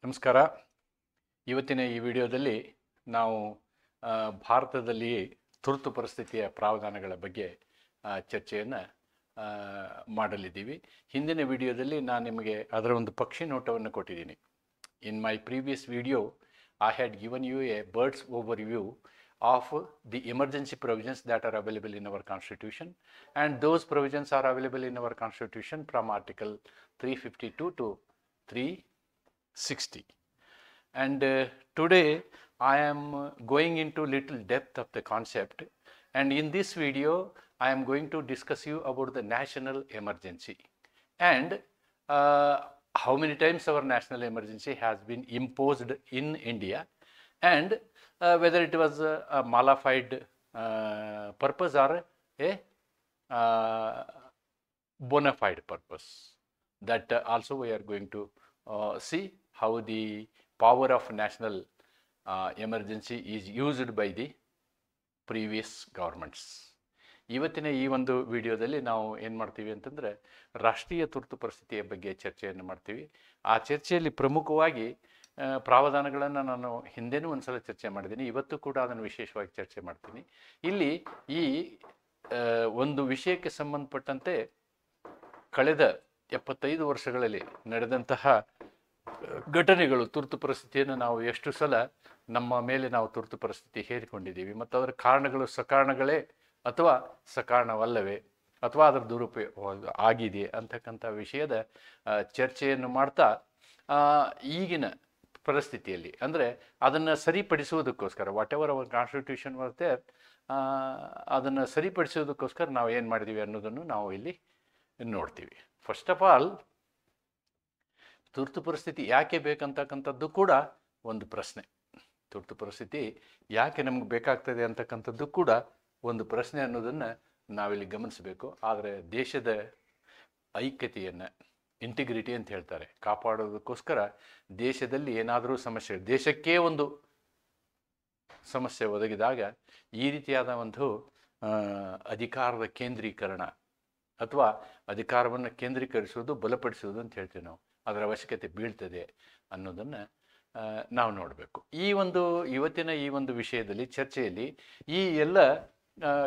ನಮಸ್ಕಾರ. ಇವತ್ತಿನ ಈ ವಿಡಿಯೋದಲ್ಲಿ ನಾವು ಭಾರತದಲ್ಲಿ ತುರ್ತು ಪರಿಸ್ಥಿತಿಯ ಪ್ರಾವಧಾನಗಳ ಬಗ್ಗೆ ಚರ್ಚೆಯನ್ನು ಮಾಡಲಿದ್ದೀವಿ. ಹಿಂದಿನ ವಿಡಿಯೋದಲ್ಲಿ ನಾನು ನಿಮಗೆ ಅದರ ಒಂದು ಪಕ್ಷಿ ನೋಟವನ್ನು ಕೊಟ್ಟಿದ್ದೀನಿ. In my previous video I had given you a birds overview of the emergency provisions that are available in our constitution, and those provisions are available in our constitution from article 352 to 360. And today I am going into little depth of the concept, and in this video I am going to discuss you about the national emergency and how many times our national emergency has been imposed in India, and whether it was a modified purpose or a bona fide purpose. That also we are going to see how the power of national emergency is used by the previous governments. ಇವತ್ತಿನ ಈ ಒಂದು ವಿಡಿಯೋದಲ್ಲಿ ನಾವು ಏನು ಮಾಡ್ತೀವಿ ಅಂತಂದರೆ ರಾಷ್ಟ್ರೀಯ ತುರ್ತು ಪರಿಸ್ಥಿತಿಯ ಬಗ್ಗೆ ಚರ್ಚೆಯನ್ನು ಮಾಡ್ತೀವಿ. ಆ ಚರ್ಚೆಯಲ್ಲಿ ಪ್ರಮುಖವಾಗಿ ಪ್ರಾವಧಾನಗಳನ್ನು ನಾನು ಹಿಂದೆನೂ ಒಂದು ಸಲ ಚರ್ಚೆ ಮಾಡಿದ್ದೀನಿ, ಇವತ್ತು ಕೂಡ ಅದನ್ನು ವಿಶೇಷವಾಗಿ ಚರ್ಚೆ ಮಾಡ್ತೀನಿ. ಇಲ್ಲಿ ಈ ಒಂದು ವಿಷಯಕ್ಕೆ ಸಂಬಂಧಪಟ್ಟಂತೆ ಕಳೆದ 75 ವರ್ಷಗಳಲ್ಲಿ ನಡೆದಂತಹ ಘಟನೆಗಳು, ತುರ್ತು ಪರಿಸ್ಥಿತಿಯನ್ನು ನಾವು ಎಷ್ಟು ಸಲ ನಮ್ಮ ಮೇಲೆ ನಾವು ತುರ್ತು ಪರಿಸ್ಥಿತಿ ಹೇರಿಕೊಂಡಿದ್ದೀವಿ ಮತ್ತು ಅದರ ಕಾರಣಗಳು ಸಕಾರಣಗಳೇ ಅಥವಾ ಸಕಾರಣವಲ್ಲವೇ ಅಥವಾ ಅದರ ದುರುಪಯೋಗ ಆಗಿದೆ ಅಂತಕ್ಕಂಥ ವಿಷಯದ ಚರ್ಚೆಯನ್ನು ಮಾಡ್ತಾ ಈಗಿನ ಪರಿಸ್ಥಿತಿಯಲ್ಲಿ ಅಂದರೆ ಅದನ್ನು ಸರಿಪಡಿಸುವುದಕ್ಕೋಸ್ಕರ ವಾಟ್ ಎವರ್ ಅವರ್ ಕಾನ್ಸ್ಟಿಟ್ಯೂಷನ್ ಬರುತ್ತೆ ಅದನ್ನು ಸರಿಪಡಿಸುವುದಕ್ಕೋಸ್ಕರ ನಾವು ಏನು ಮಾಡಿದ್ದೀವಿ ಅನ್ನೋದನ್ನು ನಾವು ಇಲ್ಲಿ ನೋಡ್ತೀವಿ. ಫಸ್ಟ್ ಆಫ್ ಆಲ್, ತುರ್ತು ಪರಿಸ್ಥಿತಿ ಯಾಕೆ ಬೇಕಂತಕ್ಕಂಥದ್ದು ಕೂಡ ಒಂದು ಪ್ರಶ್ನೆ. ತುರ್ತು ಪರಿಸ್ಥಿತಿ ಯಾಕೆ ನಮ್ಗೆ ಬೇಕಾಗ್ತದೆ ಅಂತಕ್ಕಂಥದ್ದು ಕೂಡ ಒಂದು ಪ್ರಶ್ನೆ ಅನ್ನೋದನ್ನು ನಾವಿಲ್ಲಿ ಗಮನಿಸಬೇಕು. ಆದರೆ ದೇಶದ ಐಕ್ಯತೆಯನ್ನು, ಇಂಟಿಗ್ರಿಟಿ ಅಂತ ಹೇಳ್ತಾರೆ, ಕಾಪಾಡೋದಕ್ಕೋಸ್ಕರ ದೇಶದಲ್ಲಿ ಏನಾದರೂ ಸಮಸ್ಯೆ, ದೇಶಕ್ಕೇ ಒಂದು ಸಮಸ್ಯೆ ಒದಗಿದಾಗ ಈ ರೀತಿಯಾದ ಒಂದು ಅಧಿಕಾರದ ಕೇಂದ್ರೀಕರಣ ಅಥವಾ ಅಧಿಕಾರವನ್ನು ಕೇಂದ್ರೀಕರಿಸುವುದು, ಬಲಪಡಿಸುವುದು ಅಂತ ಹೇಳ್ತೀವಿ ನಾವು, ಅದರ ಅವಶ್ಯಕತೆ ಬೀಳ್ತದೆ ಅನ್ನೋದನ್ನು ನಾವು ನೋಡಬೇಕು. ಇವತ್ತಿನ ಈ ಒಂದು ವಿಷಯದಲ್ಲಿ ಚರ್ಚೆಯಲ್ಲಿ ಈ ಎಲ್ಲ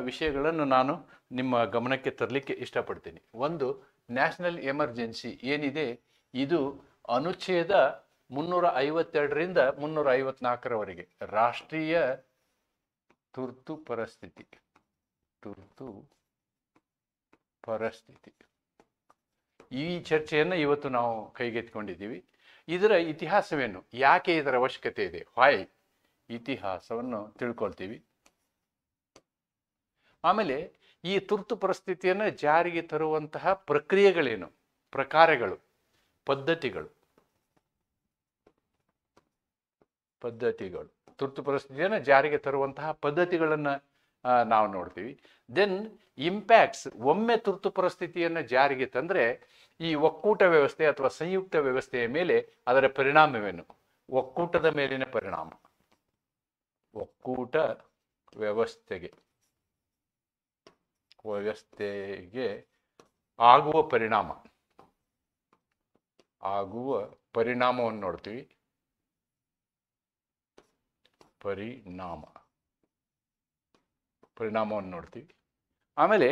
ವಿಷಯಗಳನ್ನು ನಾನು ನಿಮ್ಮ ಗಮನಕ್ಕೆ ತರಲಿಕ್ಕೆ ಇಷ್ಟಪಡ್ತೀನಿ. ಒಂದು, ನ್ಯಾಷನಲ್ ಎಮರ್ಜೆನ್ಸಿ ಏನಿದೆ ಇದು ಅನುಚ್ಛೇದ 352ರಿಂದ 354ರವರೆಗೆ ರಾಷ್ಟ್ರೀಯ ತುರ್ತು ಪರಿಸ್ಥಿತಿ ಈ ಚರ್ಚೆಯನ್ನು ಇವತ್ತು ನಾವು ಕೈಗೆತ್ತಿಕೊಂಡಿದ್ದೀವಿ. ಇದರ ಇತಿಹಾಸವೇನು, ಯಾಕೆ ಇದರ ಅವಶ್ಯಕತೆ ಇದೆ, ವಾಯ್, ಇತಿಹಾಸವನ್ನು ತಿಳ್ಕೊಳ್ತೀವಿ. ಆಮೇಲೆ ಈ ತುರ್ತು ಪರಿಸ್ಥಿತಿಯನ್ನು ಜಾರಿಗೆ ತರುವಂತಹ ಪ್ರಕ್ರಿಯೆಗಳೇನು, ಪ್ರಕಾರಗಳು, ಪದ್ಧತಿಗಳು, ತುರ್ತು ಪರಿಸ್ಥಿತಿಯನ್ನು ಜಾರಿಗೆ ತರುವಂತಹ ಪದ್ಧತಿಗಳನ್ನು ನಾವು ನೋಡ್ತೀವಿ. ದೆನ್ ಇಂಪ್ಯಾಕ್ಟ್ಸ್, ಒಮ್ಮೆ ತುರ್ತು ಪರಿಸ್ಥಿತಿಯನ್ನು ಜಾರಿಗೆ ತಂದರೆ ಈ ಒಕ್ಕೂಟ ವ್ಯವಸ್ಥೆ ಅಥವಾ ಸಂಯುಕ್ತ ವ್ಯವಸ್ಥೆಯ ಮೇಲೆ ಅದರ ಪರಿಣಾಮವೇನು, ಒಕ್ಕೂಟದ ಮೇಲಿನ ಪರಿಣಾಮ, ಒಕ್ಕೂಟ ವ್ಯವಸ್ಥೆಗೆ ಆಗುವ ಪರಿಣಾಮವನ್ನು ನೋಡ್ತೀವಿ. ಪರಿಣಾಮವನ್ನು ನೋಡ್ತೀವಿ. ಆಮೇಲೆ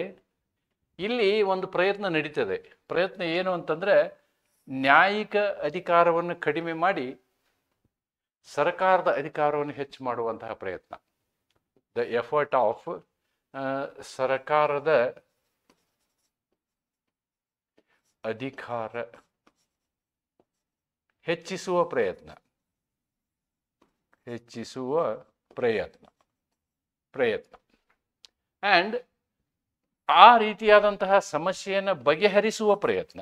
ಇಲ್ಲಿ ಒಂದು ಪ್ರಯತ್ನ ನಡೀತದೆ. ಪ್ರಯತ್ನ ಏನು ಅಂತಂದರೆ ನ್ಯಾಯಿಕ ಅಧಿಕಾರವನ್ನು ಕಡಿಮೆ ಮಾಡಿ ಸರ್ಕಾರದ ಅಧಿಕಾರವನ್ನು ಹೆಚ್ಚು ಮಾಡುವಂತಹ ಪ್ರಯತ್ನ. ದ ಎಫರ್ಟ್ ಆಫ್ ಸರ್ಕಾರದ ಅಧಿಕಾರ ಹೆಚ್ಚಿಸುವ ಪ್ರಯತ್ನ ಆ್ಯಂಡ್ ಆ ರೀತಿಯಾದಂತಹ ಸಮಸ್ಯೆಯನ್ನು ಬಗೆಹರಿಸುವ ಪ್ರಯತ್ನ.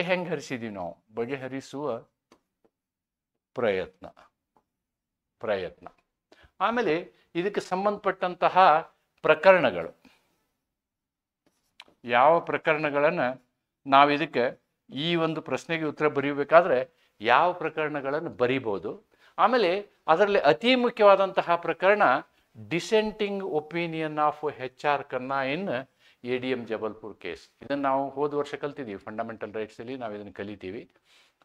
ಹೆಂಗೆ ಹರಿಸಿದೀವಿ ನಾವು, ಬಗೆಹರಿಸುವ ಪ್ರಯತ್ನ. ಆಮೇಲೆ ಇದಕ್ಕೆ ಸಂಬಂಧಪಟ್ಟಂತಹ ಪ್ರಕರಣಗಳು, ಯಾವ ಪ್ರಕರಣಗಳನ್ನು ನಾವು ಇದಕ್ಕೆ ಈ ಒಂದು ಪ್ರಶ್ನೆಗೆ ಉತ್ತರ ಬರೀಬೇಕಾದ್ರೆ ಯಾವ ಪ್ರಕರಣಗಳನ್ನು ಬರೀಬೋದು. ಆಮೇಲೆ ಅದರಲ್ಲಿ ಅತಿ ಮುಖ್ಯವಾದಂತಹ ಪ್ರಕರಣ dissenting opinion of HR Khanna in ADM Jabalpur case. ಇದನ್ನು ನಾವು ಹೋದ ವರ್ಷ ಕಲ್ತಿದ್ದೀವಿ, ಫಂಡಮೆಂಟಲ್ ರೈಟ್ಸಲ್ಲಿ ನಾವು ಇದನ್ನು ಕಲಿತೀವಿ.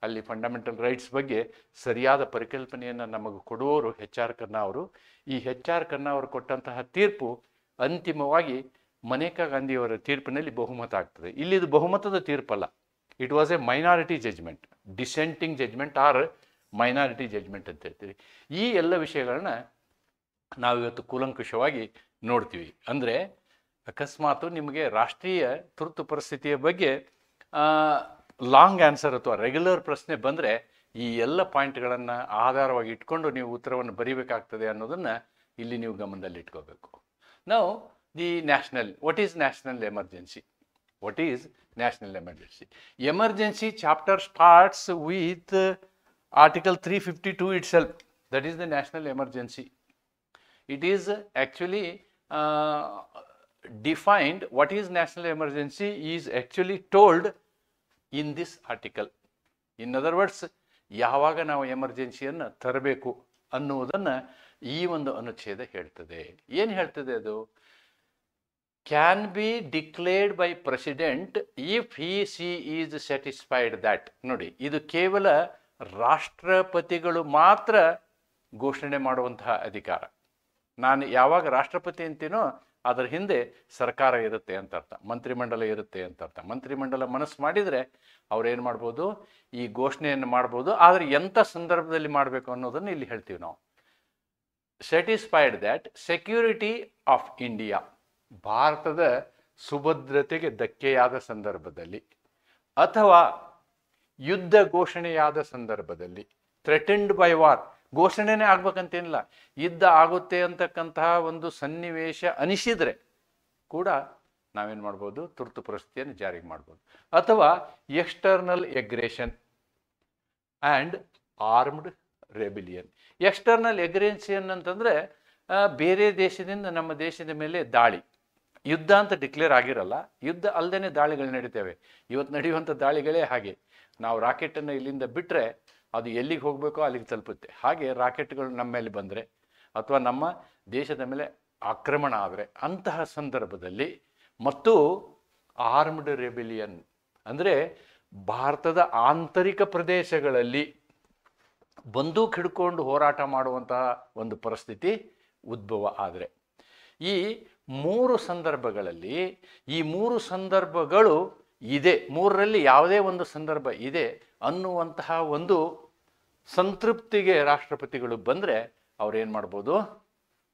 ಅಲ್ಲಿ ಫಂಡಮೆಂಟಲ್ ರೈಟ್ಸ್ ಬಗ್ಗೆ ಸರಿಯಾದ ಪರಿಕಲ್ಪನೆಯನ್ನು ನಮಗೆ ಕೊಡುವವರು ಎಚ್ ಆರ್ ಖನ್ನಾ ಅವರು. ಈ ಎಚ್ ಆರ್ ಖನ್ನಾ ಅವರು ಕೊಟ್ಟಂತಹ ತೀರ್ಪು ಅಂತಿಮವಾಗಿ ಮನೇಕಾ ಗಾಂಧಿಯವರ ತೀರ್ಪಿನಲ್ಲಿ ಬಹುಮತ ಆಗ್ತದೆ. ಇಲ್ಲಿದು ಬಹುಮತದ ತೀರ್ಪಲ್ಲ, it was a minority judgment, dissenting judgment or minority judgment ಅಂತ ಹೇಳ್ತೀವಿ. ಈ ಎಲ್ಲ ವಿಷಯಗಳನ್ನ ನಾವಿವತ್ತು ಕೂಲಂಕುಷವಾಗಿ ನೋಡ್ತೀವಿ. ಅಂದರೆ ಅಕಸ್ಮಾತ್ ನಿಮಗೆ ರಾಷ್ಟ್ರೀಯ ತುರ್ತು ಪರಿಸ್ಥಿತಿಯ ಬಗ್ಗೆ ಲಾಂಗ್ ಆನ್ಸರ್ ಅಥವಾ ರೆಗ್ಯುಲರ್ ಪ್ರಶ್ನೆ ಬಂದರೆ ಈ ಎಲ್ಲ ಪಾಯಿಂಟ್ಗಳನ್ನು ಆಧಾರವಾಗಿ ಇಟ್ಕೊಂಡು ನೀವು ಉತ್ತರವನ್ನು ಬರೀಬೇಕಾಗ್ತದೆ ಅನ್ನೋದನ್ನು ಇಲ್ಲಿ ನೀವು ಗಮನದಲ್ಲಿ ಇಟ್ಕೋಬೇಕು. ನಾವು the national, what is national emergency? What is national emergency? Emergency chapter starts with Article 352 itself. That is the national emergency. It is actually defined. What is national emergency is actually told in this article. In other words, ಯಾವಾಗ ನಾವು ಎಮರ್ಜೆನ್ಸಿಯನ್ನು ತರಬೇಕು ಅನ್ನುವುದನ್ನು ಈ ಒಂದು ಅನುಚ್ಛೇದ ಹೇಳ್ತದೆ. ಏನು ಹೇಳ್ತದೆ ಅದು? can be declared by president if she is satisfied that. ನೋಡಿ, ಇದು ಕೇವಲ ರಾಷ್ಟ್ರಪತಿಗಳು ಮಾತ್ರ ಘೋಷಣೆ ಮಾಡುವಂತಹ ಅಧಿಕಾರ. ನಾನು ಯಾವಾಗ ರಾಷ್ಟ್ರಪತಿ ಅಂತೀನೋ ಅದರ ಹಿಂದೆ ಸರ್ಕಾರ ಇರುತ್ತೆ ಅಂತ ಅರ್ಥ, ಮಂತ್ರಿಮಂಡಲ ಇರುತ್ತೆ ಅಂತ ಅರ್ಥ. ಮಂತ್ರಿಮಂಡಲ ಮನಸ್ಸು ಮಾಡಿದರೆ ಅವ್ರೇನು ಮಾಡ್ಬೋದು, ಈ ಘೋಷಣೆಯನ್ನು ಮಾಡ್ಬೋದು. ಆದರೆ ಎಂಥ ಸಂದರ್ಭದಲ್ಲಿ ಮಾಡಬೇಕು ಅನ್ನೋದನ್ನು ಇಲ್ಲಿ ಹೇಳ್ತೀವಿ ನಾವು. Satisfied that security of India, ಭಾರತದ ಸುಭದ್ರತೆಗೆ ಧಕ್ಕೆಯಾದ ಸಂದರ್ಭದಲ್ಲಿ, ಅಥವಾ ಯುದ್ಧ ಘೋಷಣೆಯಾದ ಸಂದರ್ಭದಲ್ಲಿ, ಥ್ರೆಟನ್ಡ್ ಬೈ ವಾರ್, ಘೋಷಣೆನೇ ಆಗ್ಬೇಕಂತೇನಿಲ್ಲ, ಯುದ್ಧ ಆಗುತ್ತೆ ಅಂತಕ್ಕಂತಹ ಒಂದು ಸನ್ನಿವೇಶ ಅನಿಸಿದರೆ ಕೂಡ ನಾವೇನು ಮಾಡ್ಬೋದು, ತುರ್ತು ಪರಿಸ್ಥಿತಿಯನ್ನು ಜಾರಿಗೆ ಮಾಡ್ಬೋದು. ಅಥವಾ external aggression and armed rebellion. External aggression ಅಂತಂದರೆ ಬೇರೆ ದೇಶದಿಂದ ನಮ್ಮ ದೇಶದ ಮೇಲೆ ದಾಳಿ. ಯುದ್ಧ ಅಂತ ಡಿಕ್ಲೇರ್ ಆಗಿರಲ್ಲ, ಯುದ್ಧ ಅಲ್ಲದೇ ದಾಳಿಗಳು ನಡೀತೇವೆ. ಇವತ್ತು ನಡೆಯುವಂಥ ದಾಳಿಗಳೇ ಹಾಗೆ. ನಾವು ರಾಕೆಟನ್ನು ಇಲ್ಲಿಂದ ಬಿಟ್ಟರೆ ಅದು ಎಲ್ಲಿಗೆ ಹೋಗಬೇಕೋ ಅಲ್ಲಿಗೆ ತಲುಪುತ್ತೆ. ಹಾಗೆ ರಾಕೆಟ್ಗಳು ನಮ್ಮ ಮೇಲೆ ಬಂದರೆ ಅಥವಾ ನಮ್ಮ ದೇಶದ ಮೇಲೆ ಆಕ್ರಮಣ ಆದರೆ ಅಂತಹ ಸಂದರ್ಭದಲ್ಲಿ, ಮತ್ತು ಆರ್ಮ್ಡ್ ರೆಬಿಲಿಯನ್ ಅಂದರೆ ಭಾರತದ ಆಂತರಿಕ ಪ್ರದೇಶಗಳಲ್ಲಿ ಬಂದೂಕು ಹಿಡ್ಕೊಂಡು ಹೋರಾಟ ಮಾಡುವಂತಹ ಒಂದು ಪರಿಸ್ಥಿತಿ ಉದ್ಭವ ಆದರೆ, ಈ ಮೂರು ಸಂದರ್ಭಗಳಲ್ಲಿ, ಈ ಮೂರು ಸಂದರ್ಭಗಳು ಇದೆ, ಮೂರರಲ್ಲಿ ಯಾವುದೇ ಒಂದು ಸಂದರ್ಭ ಇದೆ ಅನ್ನುವಂತಹ ಒಂದು ಸಂತೃಪ್ತಿಗೆ ರಾಷ್ಟ್ರಪತಿಗಳು ಬಂದರೆ ಅವ್ರೇನು ಮಾಡ್ಬೋದು,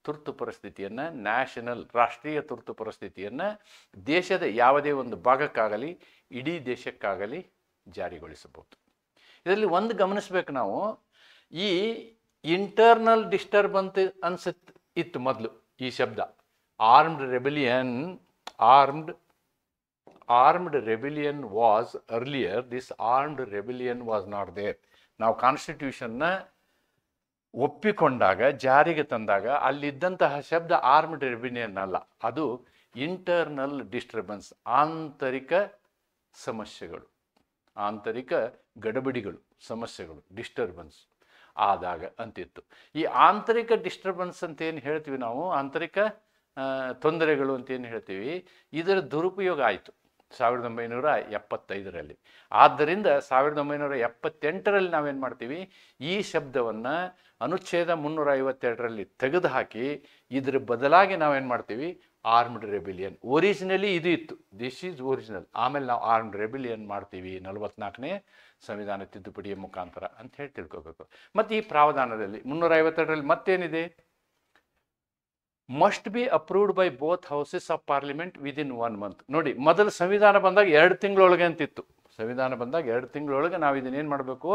ತುರ್ತು ಪರಿಸ್ಥಿತಿಯನ್ನು, ನ್ಯಾಷನಲ್ ರಾಷ್ಟ್ರೀಯ ತುರ್ತು ಪರಿಸ್ಥಿತಿಯನ್ನು ದೇಶದ ಯಾವುದೇ ಒಂದು ಭಾಗಕ್ಕಾಗಲಿ ಇಡೀ ದೇಶಕ್ಕಾಗಲಿ ಜಾರಿಗೊಳಿಸಬಹುದು. ಇದರಲ್ಲಿ ಒಂದು ಗಮನಿಸ್ಬೇಕು ನಾವು, ಈ ಇಂಟರ್ನಲ್ ಡಿಸ್ಟರ್ಬೆನ್ಸ್ ಅನ್ಸುತ್ತೆ ಇತ್ತು ಮೊದಲು ಈ ಶಬ್ದ. Armed rebellion, armed rebellion was earlier, this armed rebellion was not there. ನಾವು ಕಾನ್ಸ್ಟಿಟ್ಯೂಷನ್ನ ಒಪ್ಪಿಕೊಂಡಾಗ, ಜಾರಿಗೆ ತಂದಾಗ ಅಲ್ಲಿದ್ದಂತಹ ಶಬ್ದ ಆರ್ಮ್ಡ್ ರೆಬಿಲಿಯನ್ ಅಲ್ಲ, ಅದು ಇಂಟರ್ನಲ್ ಡಿಸ್ಟರ್ಬೆನ್ಸ್, ಆಂತರಿಕ ಸಮಸ್ಯೆಗಳು, ಆಂತರಿಕ ಗಡಬಡಿಗಳು, ಸಮಸ್ಯೆಗಳು, ಡಿಸ್ಟರ್ಬೆನ್ಸ್ ಆದಾಗ ಅಂತಿತ್ತು. ಈ ಆಂತರಿಕ ಡಿಸ್ಟರ್ಬೆನ್ಸ್ ಅಂತ ಏನು ಹೇಳ್ತೀವಿ ನಾವು, ಆಂತರಿಕ ತೊಂದರೆಗಳು ಅಂತೇನು ಹೇಳ್ತೀವಿ, ಇದರ ದುರುಪಯೋಗ ಆಯಿತು 1975ರಲ್ಲಿ. ಆದ್ದರಿಂದ 1978ರಲ್ಲಿ ನಾವೇನು ಮಾಡ್ತೀವಿ, ಈ ಶಬ್ದವನ್ನು ಅನುಚ್ಛೇದ 352ರಲ್ಲಿ ತೆಗೆದುಹಾಕಿ ಇದರ ಬದಲಾಗಿ ನಾವೇನು ಮಾಡ್ತೀವಿ, ಆರ್ಮ್ಡ್ ರೆಬಿಲಿಯನ್. ಒರಿಜಿನಲಿ ಇದು ಇತ್ತು, ದಿಸ್ ಈಸ್ ಒರಿಜಿನಲ್. ಆಮೇಲೆ ನಾವು ಆರ್ಮ್ಡ್ ರೆಬಿಲಿಯನ್ ಮಾಡ್ತೀವಿ 44ನೇ ಸಂವಿಧಾನ ತಿದ್ದುಪಡಿಯ ಮುಖಾಂತರ ಅಂತ ಹೇಳಿ ತಿಳ್ಕೋಬೇಕು. ಮತ್ತು ಈ ಪ್ರಾವಧಾನದಲ್ಲಿ 352ರಲ್ಲಿ ಮತ್ತೇನಿದೆ, must be approved by both houses of parliament within 1 month. ನೋಡಿ, ಮೊದಲು ಸಂವಿಧಾನ ಬಂದಾಗ 2 ತಿಂಗಳೊಳಗೆ ಅಂತಿತ್ತು. ಸಂವಿಧಾನ ಬಂದಾಗ 2 ತಿಂಗಳೊಳಗೆ ನಾವು ಇದನ್ನೇನು ಮಾಡಬೇಕು,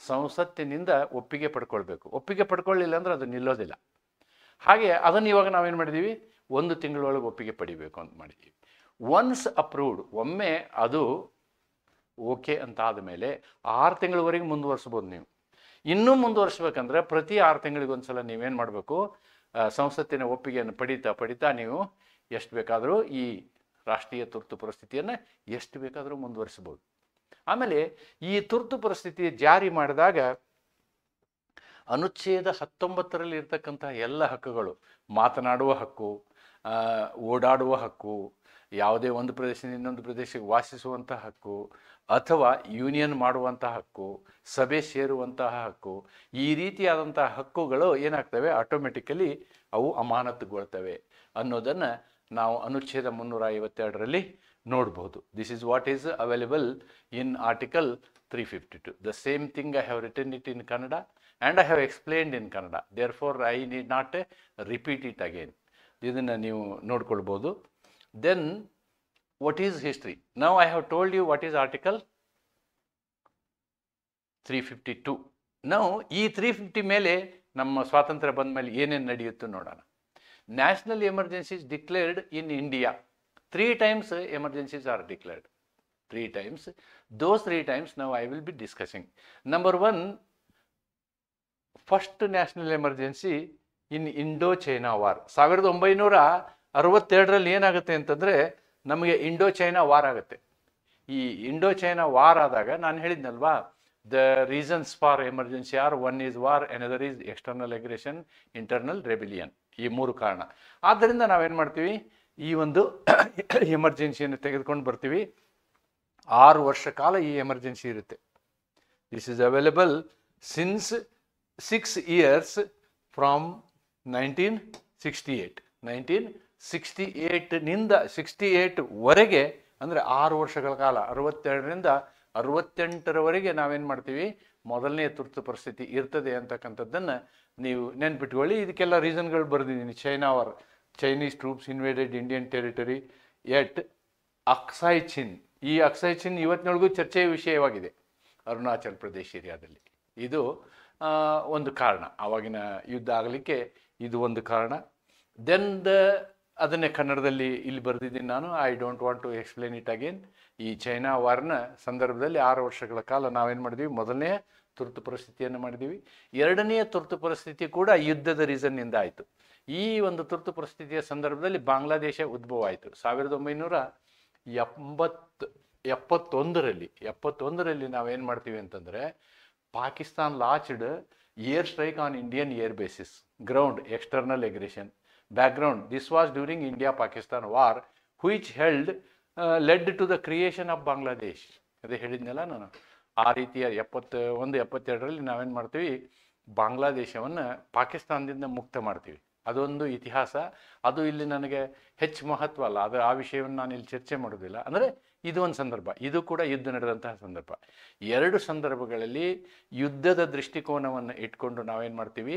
ಸಂಸತ್ತಿನಿಂದ ಒಪ್ಪಿಗೆ ಪಡ್ಕೊಳ್ಬೇಕು. ಒಪ್ಪಿಗೆ ಪಡ್ಕೊಳ್ಳಿಲ್ಲ ಅಂದ್ರೆ ಅದು ನಿಲ್ಲೋದಿಲ್ಲ. ಹಾಗೆ ಅದನ್ನು ಇವಾಗ ನಾವೇನು ಮಾಡಿದ್ದೀವಿ, 1 ತಿಂಗಳೊಳಗೆ ಒಪ್ಪಿಗೆ ಪಡಿಬೇಕು ಅಂತ ಮಾಡಿದ್ದೀವಿ. ಒನ್ಸ್ ಅಪ್ರೂವ್ಡ್, ಒಮ್ಮೆ ಅದು ಓಕೆ ಅಂತ ಆದಮೇಲೆ 6 ತಿಂಗಳವರೆಗೆ ಮುಂದುವರಿಸ್ಬೋದು. ನೀವು ಇನ್ನೂ ಮುಂದುವರಿಸ್ಬೇಕಂದ್ರೆ ಪ್ರತಿ 6 ತಿಂಗಳಿಗೊಂದ್ಸಲ ನೀವೇನು ಮಾಡಬೇಕು, ಸಂಸತ್ತಿನ ಒಪ್ಪಿಗೆಯನ್ನು ಪಡಿತಾ ನೀವು ಎಷ್ಟು ಬೇಕಾದರೂ ಈ ರಾಷ್ಟ್ರೀಯ ತುರ್ತು ಪರಿಸ್ಥಿತಿಯನ್ನು ಎಷ್ಟು ಬೇಕಾದರೂ ಮುಂದುವರಿಸಬಹುದು. ಆಮೇಲೆ ಈ ತುರ್ತು ಪರಿಸ್ಥಿತಿ ಜಾರಿ ಮಾಡಿದಾಗ ಅನುಚ್ಛೇದ 19ರಲ್ಲಿ ಇರ್ತಕ್ಕಂಥ ಎಲ್ಲ ಹಕ್ಕುಗಳು, ಮಾತನಾಡುವ ಹಕ್ಕು, ಓಡಾಡುವ ಹಕ್ಕು, ಯಾವುದೇ ಒಂದು ಪ್ರದೇಶದಿಂದ ಇನ್ನೊಂದು ಪ್ರದೇಶಕ್ಕೆ ವಾಸಿಸುವಂತಹ ಹಕ್ಕು, ಅಥವಾ ಯೂನಿಯನ್ ಮಾಡುವಂತಹ ಹಕ್ಕು, ಸಭೆ ಸೇರುವಂತಹ ಹಕ್ಕು, ಈ ರೀತಿಯಾದಂತಹ ಹಕ್ಕುಗಳು ಏನಾಗ್ತವೆ, ಆಟೋಮೆಟಿಕಲಿ ಅವು ಅಮಾನತುಗೊಳ್ತವೆ ಅನ್ನೋದನ್ನು ನಾವು ಅನುಚ್ಛೇದ 352ರಲ್ಲಿ ನೋಡ್ಬೋದು. This is what is available in article 352. The same thing I have written it in Kannada and I have explained in Kannada. Therefore, I need not repeat it again. ಇದನ್ನು ನೀವು ನೋಡ್ಕೊಳ್ಬೋದು. Then, what is history? Now I have told you what is article 352. Now, ಈ 350 ಮೇಲೆ ನಮ್ಮ ಸ್ವಾತಂತ್ರ್ಯ ಬಂದ ಮೇಲೆ ಏನೇನು ನಡೆಯುತ್ತೆ ನೋಡೋಣ. National emergencies declared in India. 3 times emergencies are declared. 3 times. Those 3 times now I will be discussing. Number 1, first national emergency in Indo China war. 1962ರಲ್ಲಿ ಏನಾಗುತ್ತೆ ಅಂತಂದರೆ ನಮಗೆ ಇಂಡೋ ಚೈನಾ ವಾರ್ ಆಗುತ್ತೆ. ಈ ಇಂಡೋ ಚೈನಾ ವಾರ್ ಆದಾಗ ನಾನು ಹೇಳಿದ್ನಲ್ವಾ, the reasons for emergency are, one is war, another is external aggression, internal rebellion. ಈ 3 ಕಾರಣ. ಆದ್ದರಿಂದ ನಾವೇನು ಮಾಡ್ತೀವಿ, ಈ ಒಂದು ಎಮರ್ಜೆನ್ಸಿಯನ್ನು ತೆಗೆದುಕೊಂಡು ಬರ್ತೀವಿ. 6 ವರ್ಷ ಕಾಲ ಈ ಎಮರ್ಜೆನ್ಸಿ ಇರುತ್ತೆ. This is available since 6 years from 1968. 1968ನಿಂದ 68ವರೆಗೆ, ಅಂದರೆ 6 ವರ್ಷಗಳ ಕಾಲ, 62ರಿಂದ 68ರವರೆಗೆ ನಾವೇನು ಮಾಡ್ತೀವಿ, ಮೊದಲನೇ ತುರ್ತು ಪರಿಸ್ಥಿತಿ ಇರ್ತದೆ ಅಂತಕ್ಕಂಥದ್ದನ್ನು ನೀವು ನೆನ್ಪಿಟ್ಕೊಳ್ಳಿ. ಇದಕ್ಕೆಲ್ಲ ರೀಸನ್ಗಳು ಬರೆದಿದ್ದೀನಿ. China war, Chinese troops invaded Indian territory at Aksai Chin. ಈ ಅಕ್ಸಾಯ್ ಚಿನ್ ಇವತ್ತಿನೊಳಗೂ ಚರ್ಚೆಯ ವಿಷಯವಾಗಿದೆ, ಅರುಣಾಚಲ್ ಪ್ರದೇಶ ಏರಿಯಾದಲ್ಲಿ. ಇದು ಒಂದು ಕಾರಣ, ಆವಾಗಿನ ಯುದ್ಧ ಆಗಲಿಕ್ಕೆ ಇದು ಒಂದು ಕಾರಣ. ದೆನ್ ಅದನ್ನೇ ಕನ್ನಡದಲ್ಲಿ ಇಲ್ಲಿ ಬರೆದಿದ್ದೀನಿ ನಾನು. I don't want to explain it again. ಈ ಚೈನಾ ವಾರ್ನ ಸಂದರ್ಭದಲ್ಲಿ 6 ವರ್ಷಗಳ ಕಾಲ ನಾವೇನು ಮಾಡಿದ್ವಿ, ಮೊದಲನೇ ತುರ್ತು ಪರಿಸ್ಥಿತಿಯನ್ನು ಮಾಡಿದ್ದೀವಿ. ಎರಡನೆಯ ತುರ್ತು ಪರಿಸ್ಥಿತಿ ಕೂಡ ಯುದ್ಧದ ರೀಸನ್ನಿಂದ ಆಯಿತು. ಈ ಒಂದು ತುರ್ತು ಪರಿಸ್ಥಿತಿಯ ಸಂದರ್ಭದಲ್ಲಿ ಬಾಂಗ್ಲಾದೇಶ ಉದ್ಭವ ಆಯಿತು. 1971ರಲ್ಲಿ ನಾವೇನು ಮಾಡ್ತೀವಿ ಅಂತಂದರೆ, Pakistan launched air strike on Indian air bases, ground, external aggression. Background, this was during India-Pakistan war, which led to the creation of Bangladesh. ಅದೇ ಹೇಳಿದ್ನಲ್ಲ ನಾನು. ಆ ರೀತಿಯ 71-72ರಲ್ಲಿ ನಾವೇನು ಮಾಡ್ತೀವಿ, ಬಾಂಗ್ಲಾದೇಶವನ್ನು ಪಾಕಿಸ್ತಾನದಿಂದ ಮುಕ್ತ ಮಾಡ್ತೀವಿ. ಅದೊಂದು ಇತಿಹಾಸ. ಅದು ಇಲ್ಲಿ ನನಗೆ ಹೆಚ್ಚು ಮಹತ್ವ ಅಲ್ಲ, ಅದು ಆ ವಿಷಯವನ್ನು ನಾನು ಇಲ್ಲಿ ಚರ್ಚೆ ಮಾಡೋದಿಲ್ಲ. ಅಂದರೆ ಇದು ಒಂದು ಸಂದರ್ಭ, ಇದು ಕೂಡ ಯುದ್ಧ ನಡೆದಂತಹ ಸಂದರ್ಭ. 2 ಸಂದರ್ಭಗಳಲ್ಲಿ ಯುದ್ಧದ ದೃಷ್ಟಿಕೋನವನ್ನು ಇಟ್ಕೊಂಡು ನಾವೇನು ಮಾಡ್ತೀವಿ,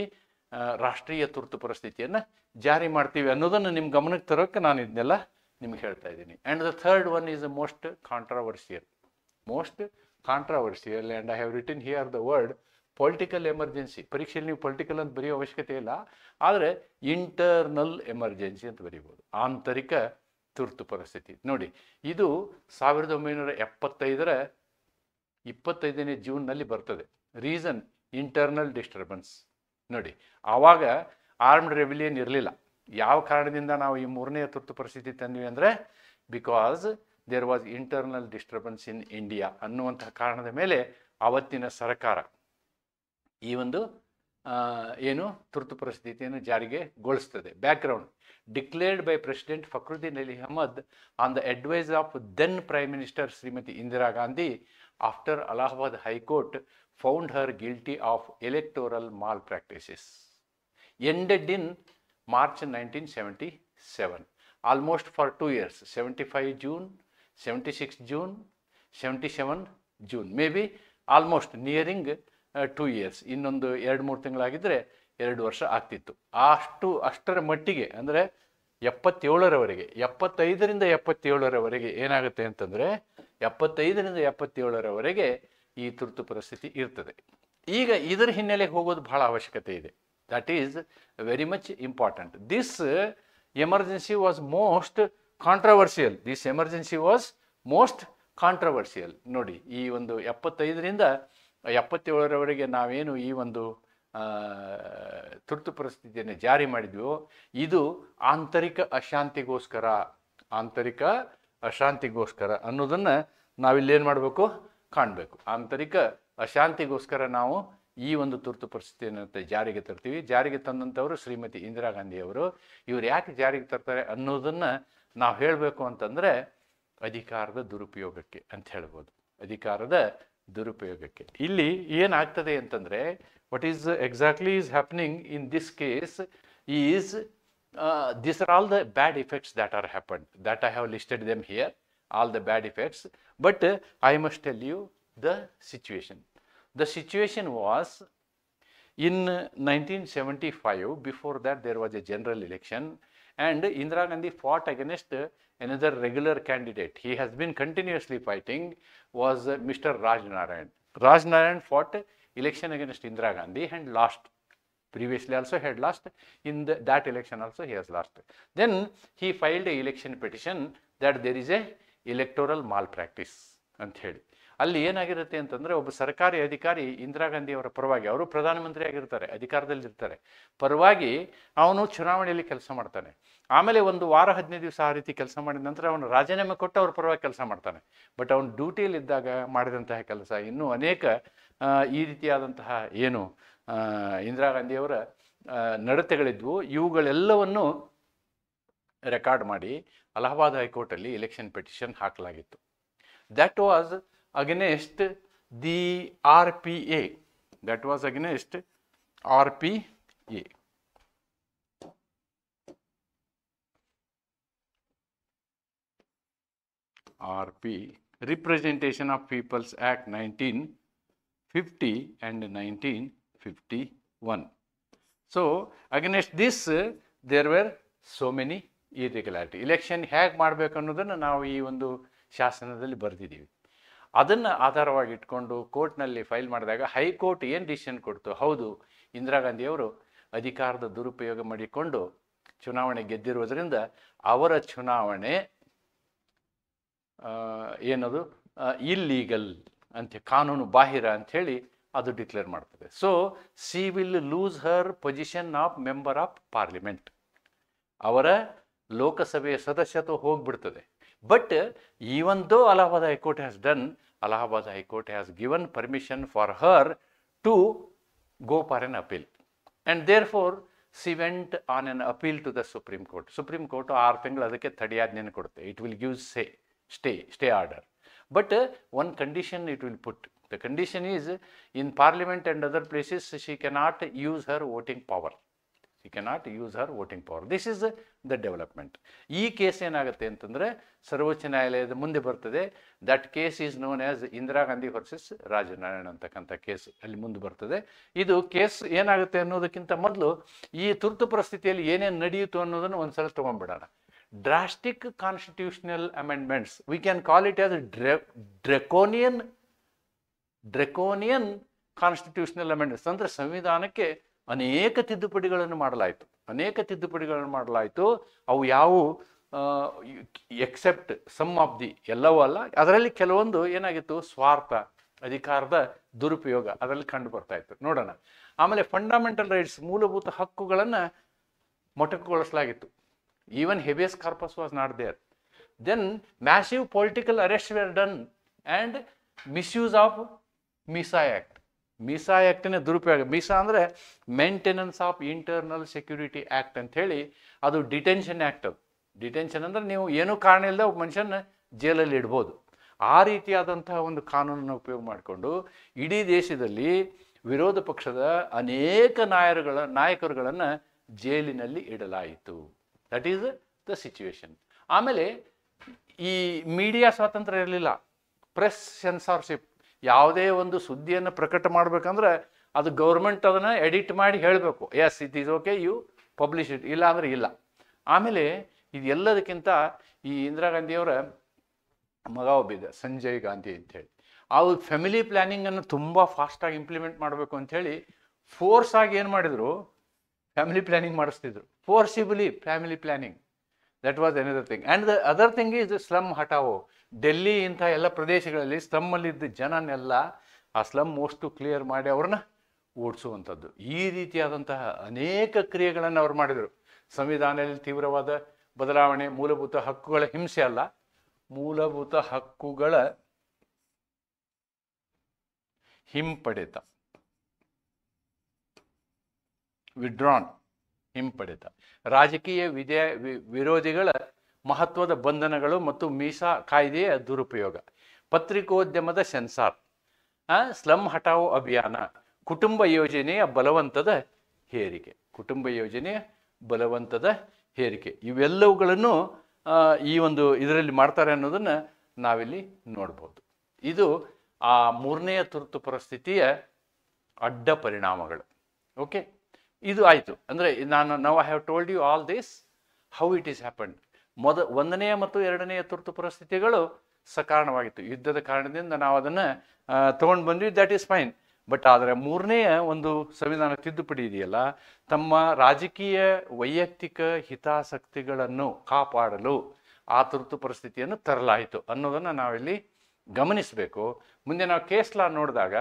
ರಾಷ್ಟ್ರೀಯ ತುರ್ತು ಪರಿಸ್ಥಿತಿಯನ್ನು ಜಾರಿ ಮಾಡ್ತೀವಿ ಅನ್ನೋದನ್ನು ನಿಮ್ಮ ಗಮನಕ್ಕೆ ತರೋಕ್ಕೆ ನಾನು ಇದನ್ನೆಲ್ಲ ನಿಮ್ಗೆ ಹೇಳ್ತಾ ಇದ್ದೀನಿ. And the third one is most controversial, and I have written here the word political emergency. ಪರೀಕ್ಷೆಯಲ್ಲಿ ನೀವು ಪೊಲಿಟಿಕಲ್ ಅಂತ ಬರೆಯೋ ಅವಶ್ಯಕತೆ ಇಲ್ಲ, ಆದರೆ ಇಂಟರ್ನಲ್ ಎಮರ್ಜೆನ್ಸಿ ಅಂತ ಬರೀಬೋದು, ಆಂತರಿಕ ತುರ್ತು ಪರಿಸ್ಥಿತಿ. ನೋಡಿ, ಇದು 1975ರ 25ನೇ ಜೂನ್ನಲ್ಲಿ ಬರ್ತದೆ. Reason internal disturbance. ನೋಡಿ, ಆವಾಗ ಆರ್ಮ್ಡ್ ರೆಬಿಲಿಯನ್ ಇರಲಿಲ್ಲ. ಯಾವ ಕಾರಣದಿಂದ ನಾವು ಈ 3ನೇ ತುರ್ತು ಪರಿಸ್ಥಿತಿ ತಂದ್ವಿ ಅಂದರೆ, because there was internal disturbance in India ಅನ್ನುವಂತಹ ಕಾರಣದ ಮೇಲೆ ಆವತ್ತಿನ ಸರ್ಕಾರ ಈ ಒಂದು ಏನು ತುರ್ತು ಪರಿಸ್ಥಿತಿಯನ್ನು ಜಾರಿಗೆಗೊಳಿಸ್ತದೆ. Background, declared by president Fakhruddin Ali Ahmed on the advice of then prime minister Shrimati Indira Gandhi after Allahabad high court found her guilty of electoral malpractices. Ended in March 1977. Almost for 2 years, 75 June, 76 June, 77 June, maybe almost nearing 2 years. ಇನ್ನೊಂದು 2-3 ತಿಂಗಳಾಗಿದ್ದರೆ 2 ವರ್ಷ ಆಗ್ತಿತ್ತು. ಅಷ್ಟರ ಮಟ್ಟಿಗೆ ಅಂದರೆ 77ರವರೆಗೆ, 75ರಿಂದ 77ರವರೆಗೆ ಏನಾಗುತ್ತೆ ಅಂತಂದರೆ, 75ರಿಂದ 77ರವರೆಗೆ ಈ ತುರ್ತು ಪರಿಸ್ಥಿತಿ ಇರ್ತದೆ. ಈಗ ಇದರ ಹಿನ್ನೆಲೆಗೆ ಹೋಗೋದು ಬಹಳ ಅವಶ್ಯಕತೆ ಇದೆ. That is very much important. This emergency was most controversial. This emergency was most controversial. ನೋಡಿ, ಈ ಒಂದು 75ರಿಂದ 77ರವರೆಗೆ ನಾವೇನು ಈ ಒಂದು ತುರ್ತು ಪರಿಸ್ಥಿತಿಯನ್ನು ಜಾರಿ ಮಾಡಿದ್ವೋ, ಇದು ಆಂತರಿಕ ಅಶಾಂತಿಗೋಸ್ಕರ ಅನ್ನೋದನ್ನು ನಾವಿಲ್ಲೇನು ಮಾಡಬೇಕು, ಕಾಣಬೇಕು. ಆಂತರಿಕ ಅಶಾಂತಿಗೋಸ್ಕರ ನಾವು ಈ ಒಂದು ತುರ್ತು ಪರಿಸ್ಥಿತಿಯನ್ನು ಜಾರಿಗೆ ತರ್ತೀವಿ. ಜಾರಿಗೆ ತಂದಂಥವರು ಶ್ರೀಮತಿ ಇಂದಿರಾ ಗಾಂಧಿಯವರು. ಇವರು ಯಾಕೆ ಜಾರಿಗೆ ತರ್ತಾರೆ ಅನ್ನೋದನ್ನು ನಾವು ಹೇಳಬೇಕು ಅಂತಂದರೆ ಅಧಿಕಾರದ ದುರುಪಯೋಗಕ್ಕೆ ಅಂತ ಹೇಳ್ಬೋದು. ಅಧಿಕಾರದ ದುರುಪಯೋಗಕ್ಕೆ ಇಲ್ಲಿ ಏನಾಗ್ತದೆ ಅಂತಂದರೆ, what is exactly is happening in this case is these are all the bad effects that are happened, that I have listed them here, all the bad effects. But I must tell you the situation. The situation was in 1975. Before that there was a general election and Indira Gandhi fought against another regular candidate. He has been continuously fighting, was Mr. Raj Narayan. Raj Narayan fought election against Indira Gandhi and lost. Previously also had lost. In that election also he has lost. Then he filed a election petition that there is a electoral malpractice ಅಂತ ಹೇಳಿ. ಅಲ್ಲಿ ಏನಾಗಿರುತ್ತೆ ಅಂತಂದರೆ, ಒಬ್ಬ ಸರ್ಕಾರಿ ಅಧಿಕಾರಿ ಇಂದಿರಾ ಗಾಂಧಿ ಅವರ ಪರವಾಗಿ, ಅವರು ಪ್ರಧಾನಮಂತ್ರಿ ಆಗಿರ್ತಾರೆ, ಅಧಿಕಾರದಲ್ಲಿರ್ತಾರೆ, ಪರವಾಗಿ ಅವನು ಚುನಾವಣೆಯಲ್ಲಿ ಕೆಲಸ ಮಾಡ್ತಾನೆ. ಆಮೇಲೆ ಒಂದು ವಾರ 15 ದಿವಸ ಆ ರೀತಿ ಕೆಲಸ ಮಾಡಿದ ನಂತರ ಅವನು ರಾಜೀನಾಮೆ ಕೊಟ್ಟು ಅವ್ರ ಪರವಾಗಿ ಕೆಲಸ ಮಾಡ್ತಾನೆ. ಬಟ್ ಅವನು ಡ್ಯೂಟಿಯಲ್ಲಿದ್ದಾಗ ಮಾಡಿದಂತಹ ಕೆಲಸ ಇನ್ನೂ ಅನೇಕ ಈ ರೀತಿಯಾದಂತಹ ಏನು ಇಂದಿರಾ ಗಾಂಧಿಯವರ ನಡತೆಗಳಿದ್ವು, ಇವುಗಳೆಲ್ಲವನ್ನು ರೆಕಾರ್ಡ್ ಮಾಡಿ ಅಲಹಾಬಾದ್ ಹೈಕೋರ್ಟಲ್ಲಿ ಎಲೆಕ್ಷನ್ ಪಿಟಿಷನ್ ಹಾಕಲಾಗಿತ್ತು. That was against the RPA. That was against RPA. Representation of People's Act 1950 and 1951. So against this there were so many irregularities. Election ಹೇಗೆ ಮಾಡಬೇಕು ಅನ್ನೋದನ್ನು ನಾವು ಈ ಒಂದು ಶಾಸನದಲ್ಲಿ ಬರೆದಿದ್ದೀವಿ. ಅದನ್ನು ಆಧಾರವಾಗಿ ಇಟ್ಕೊಂಡು ಕೋರ್ಟ್ನಲ್ಲಿ ಫೈಲ್ ಮಾಡಿದಾಗ ಹೈಕೋರ್ಟ್ ಏನು ಡಿಸಿಷನ್ ಕೊಡ್ತು, ಹೌದು ಇಂದಿರಾ ಗಾಂಧಿಯವರು ಅಧಿಕಾರದ ದುರುಪಯೋಗ ಮಾಡಿಕೊಂಡು ಚುನಾವಣೆ ಗೆದ್ದಿರುವುದರಿಂದ ಅವರ ಚುನಾವಣೆ ಏನದು ಇಲ್ಲೀಗಲ್ ಅಂತ, ಕಾನೂನು ಬಾಹಿರ ಅಂಥೇಳಿ ಅದು ಡಿಕ್ಲೇರ್ ಮಾಡ್ತದೆ. So C will lose Har position of member of parliament, ಅವರ ಲೋಕಸಭೆಯ ಸದಸ್ಯತ್ವ ಹೋಗ್ಬಿಡ್ತದೆ. But even though Allahabad High Court has done, Allahabad High Court has given permission for her to go for an appeal. And therefore, she went on an appeal to the Supreme Court. Supreme Court 6 ತಿಂಗಳು ಅದಕ್ಕೆ ತಡೆಯಾಜ್ಞೆಯನ್ನು ಕೊಡುತ್ತೆ. It will give stay order. But one condition it will put. The condition is, in Parliament and other places, she cannot use her voting power. She cannot use her voting power. This is the development. ಈ case ಏನಾಗುತ್ತೆ ಅಂತಂದರೆ ಸರ್ವೋಚ್ಚ ನ್ಯಾಯಾಲಯದ ಮುಂದೆ ಬರ್ತದೆ. That case is known as Indira Gandhi versus Rajnarayan ಅಂತಕ್ಕಂಥ case ಅಲ್ಲಿ ಮುಂದೆ ಬರ್ತದೆ. ಇದು ಕೇಸ್ ಏನಾಗುತ್ತೆ ಅನ್ನೋದಕ್ಕಿಂತ ಮೊದಲು ಈ ತುರ್ತು ಪರಿಸ್ಥಿತಿಯಲ್ಲಿ ಏನೇನು ನಡೆಯಿತು ಅನ್ನೋದನ್ನು ಒಂದ್ಸಲ ತೊಗೊಂಡ್ಬಿಡೋಣ. Drastic constitutional amendments, we can call it as draconian constitutional amendments. ಅಂದರೆ ಸಂವಿಧಾನಕ್ಕೆ ಅನೇಕ ತಿದ್ದುಪಡಿಗಳನ್ನು ಮಾಡಲಾಯಿತು. ಅವು ಯಾವುವು ಎಕ್ಸೆಪ್ಟ್ ಸಮ್ ಆಫ್ ದಿ, ಎಲ್ಲವೂ ಅಲ್ಲ. ಅದರಲ್ಲಿ ಕೆಲವೊಂದು ಏನಾಗಿತ್ತು, ಸ್ವಾರ್ಥ, ಅಧಿಕಾರದ ದುರುಪಯೋಗ ಅದರಲ್ಲಿ ಕಂಡು ಬರ್ತಾ ಇತ್ತು. ನೋಡೋಣ. ಆಮೇಲೆ ಫಂಡಮೆಂಟಲ್ ರೈಟ್ಸ್, ಮೂಲಭೂತ ಹಕ್ಕುಗಳನ್ನು ಮೊಟಕುಗೊಳಿಸಲಾಗಿತ್ತು. Even habeas corpus was not there. Then massive political arrest were done and misuse of MISA act. MISA ಆ್ಯಕ್ಟಿನ ದುರುಪಯೋಗ. ಮೀಸಾ ಅಂದರೆ maintenance of internal security act ಅಂಥೇಳಿ, ಅದು ಡಿಟೆನ್ಷನ್ ಆ್ಯಕ್ಟ್. ಅದು ಡಿಟೆನ್ಷನ್ ಅಂದರೆ ನೀವು ಏನೂ ಕಾರಣ ಇಲ್ಲದೆ ಒಬ್ಬ ಮನುಷ್ಯನ ಜೈಲಲ್ಲಿ ಇಡ್ಬೋದು. ಆ ರೀತಿಯಾದಂತಹ ಒಂದು ಕಾನೂನನ್ನು ಉಪಯೋಗ ಮಾಡಿಕೊಂಡು ಇಡೀ ದೇಶದಲ್ಲಿ ವಿರೋಧ ಪಕ್ಷದ ಅನೇಕ ನಾಯಕರುಗಳನ್ನು ಜೈಲಿನಲ್ಲಿ ಇಡಲಾಯಿತು. That is the situation. ಆಮೇಲೆ ಈ ಮೀಡಿಯಾ ಸ್ವಾತಂತ್ರ್ಯ ಇರಲಿಲ್ಲ. ಪ್ರೆಸ್ ಸೆನ್ಸಾರ್ಶಿಪ್, ಯಾವುದೇ ಒಂದು ಸುದ್ದಿಯನ್ನು ಪ್ರಕಟ ಮಾಡಬೇಕಂದ್ರೆ ಅದು ಗೌರ್ಮೆಂಟ್ ಅದನ್ನು ಎಡಿಟ್ ಮಾಡಿ ಹೇಳಬೇಕು, yes it is okay, you publish it, ಇಲ್ಲ ಅಂದರೆ ಇಲ್ಲ. ಆಮೇಲೆ ಇದೆಲ್ಲದಕ್ಕಿಂತ ಈ ಇಂದಿರಾ ಗಾಂಧಿಯವರ ಮಗ ಒಬ್ಬಿದ್ದ ಸಂಜಯ್ ಗಾಂಧಿ ಅಂಥೇಳಿ, ಅವ್ರು ಫ್ಯಾಮಿಲಿ ಪ್ಲ್ಯಾನಿಂಗನ್ನು ತುಂಬ ಫಾಸ್ಟಾಗಿ ಇಂಪ್ಲಿಮೆಂಟ್ ಮಾಡಬೇಕು ಅಂಥೇಳಿ ಫೋರ್ಸ್ ಆಗಿ ಏನು ಮಾಡಿದರು, ಫ್ಯಾಮಿಲಿ ಪ್ಲ್ಯಾನಿಂಗ್ ಮಾಡಿಸ್ತಿದ್ರು. Forcibly family planning. That was another thing. And the other thing is slum ಹಟಾವೋ. ಡೆಲ್ಲಿ ಇಂಥ ಎಲ್ಲ ಪ್ರದೇಶಗಳಲ್ಲಿ ಸ್ಲಮ್ಮಲ್ಲಿದ್ದ ಜನನೆಲ್ಲ ಆ ಸ್ಲಮ್ ಅಷ್ಟು ಕ್ಲಿಯರ್ ಮಾಡಿ ಅವ್ರನ್ನ ಓಡಿಸುವಂಥದ್ದು. ಈ ರೀತಿಯಾದಂತಹ ಅನೇಕ ಕ್ರಿಯೆಗಳನ್ನು ಅವ್ರು ಮಾಡಿದರು. ಸಂವಿಧಾನದಲ್ಲಿ ತೀವ್ರವಾದ ಬದಲಾವಣೆ, ಮೂಲಭೂತ ಹಕ್ಕುಗಳ ಹಿಂಸೆ ಅಲ್ಲ, ಮೂಲಭೂತ ಹಕ್ಕುಗಳ ಹಿಂಪಡೆತ, ವಿಡ್ರಾನ್, ಹಿಂಪಡೆತ, ರಾಜಕೀಯ ವಿರೋಧಿಗಳ ಮಹತ್ವದ ಬಂಧನಗಳು ಮತ್ತು ಮೀಸಾ ಕಾಯ್ದೆಯ ದುರುಪಯೋಗ, ಪತ್ರಿಕೋದ್ಯಮದ ಸೆನ್ಸಾರ್, ಸ್ಲಮ್ ಹಟಾವೋ ಅಭಿಯಾನ, ಕುಟುಂಬ ಯೋಜನೆಯ ಬಲವಂತದ ಹೇರಿಕೆ, ಕುಟುಂಬ ಯೋಜನೆಯ ಬಲವಂತದ ಹೇರಿಕೆ, ಇವೆಲ್ಲವುಗಳನ್ನು ಈ ಒಂದು ಇದರಲ್ಲಿ ಮಾಡ್ತಾರೆ ಅನ್ನೋದನ್ನು ನಾವಿಲ್ಲಿ ನೋಡ್ಬೋದು. ಇದು ಆ ಮೂರನೆಯ ತುರ್ತು ಪರಿಸ್ಥಿತಿಯ ಅಡ್ಡ ಪರಿಣಾಮಗಳು. ಓಕೆ, ಇದು ಆಯಿತು. ಅಂದರೆ ನಾವು I have told you all this how it is happened. ಒಂದನೆಯ ಮತ್ತು ಎರಡನೆಯ ತುರ್ತು ಪರಿಸ್ಥಿತಿಗಳು ಸಕಾರಣವಾಗಿತ್ತು, ಯುದ್ಧದ ಕಾರಣದಿಂದ ನಾವು ಅದನ್ನು ತೊಗೊಂಡು ಬಂದ್ವಿ, ದ್ಯಾಟ್ ಈಸ್ ಫೈನ್. ಬಟ್ ಆದರೆ ಮೂರನೆಯ ಒಂದು ಸಂವಿಧಾನ ತಿದ್ದುಪಡಿ ಇದೆಯಲ್ಲ, ತಮ್ಮ ರಾಜಕೀಯ ವೈಯಕ್ತಿಕ ಹಿತಾಸಕ್ತಿಗಳನ್ನು ಕಾಪಾಡಲು ಆ ತುರ್ತು ಪರಿಸ್ಥಿತಿಯನ್ನು ತರಲಾಯಿತು ಅನ್ನೋದನ್ನು ನಾವಿಲ್ಲಿ ಗಮನಿಸಬೇಕು. ಮುಂದೆ ನಾವು ಕೇಸ್ ಲಾ ನೋಡಿದಾಗ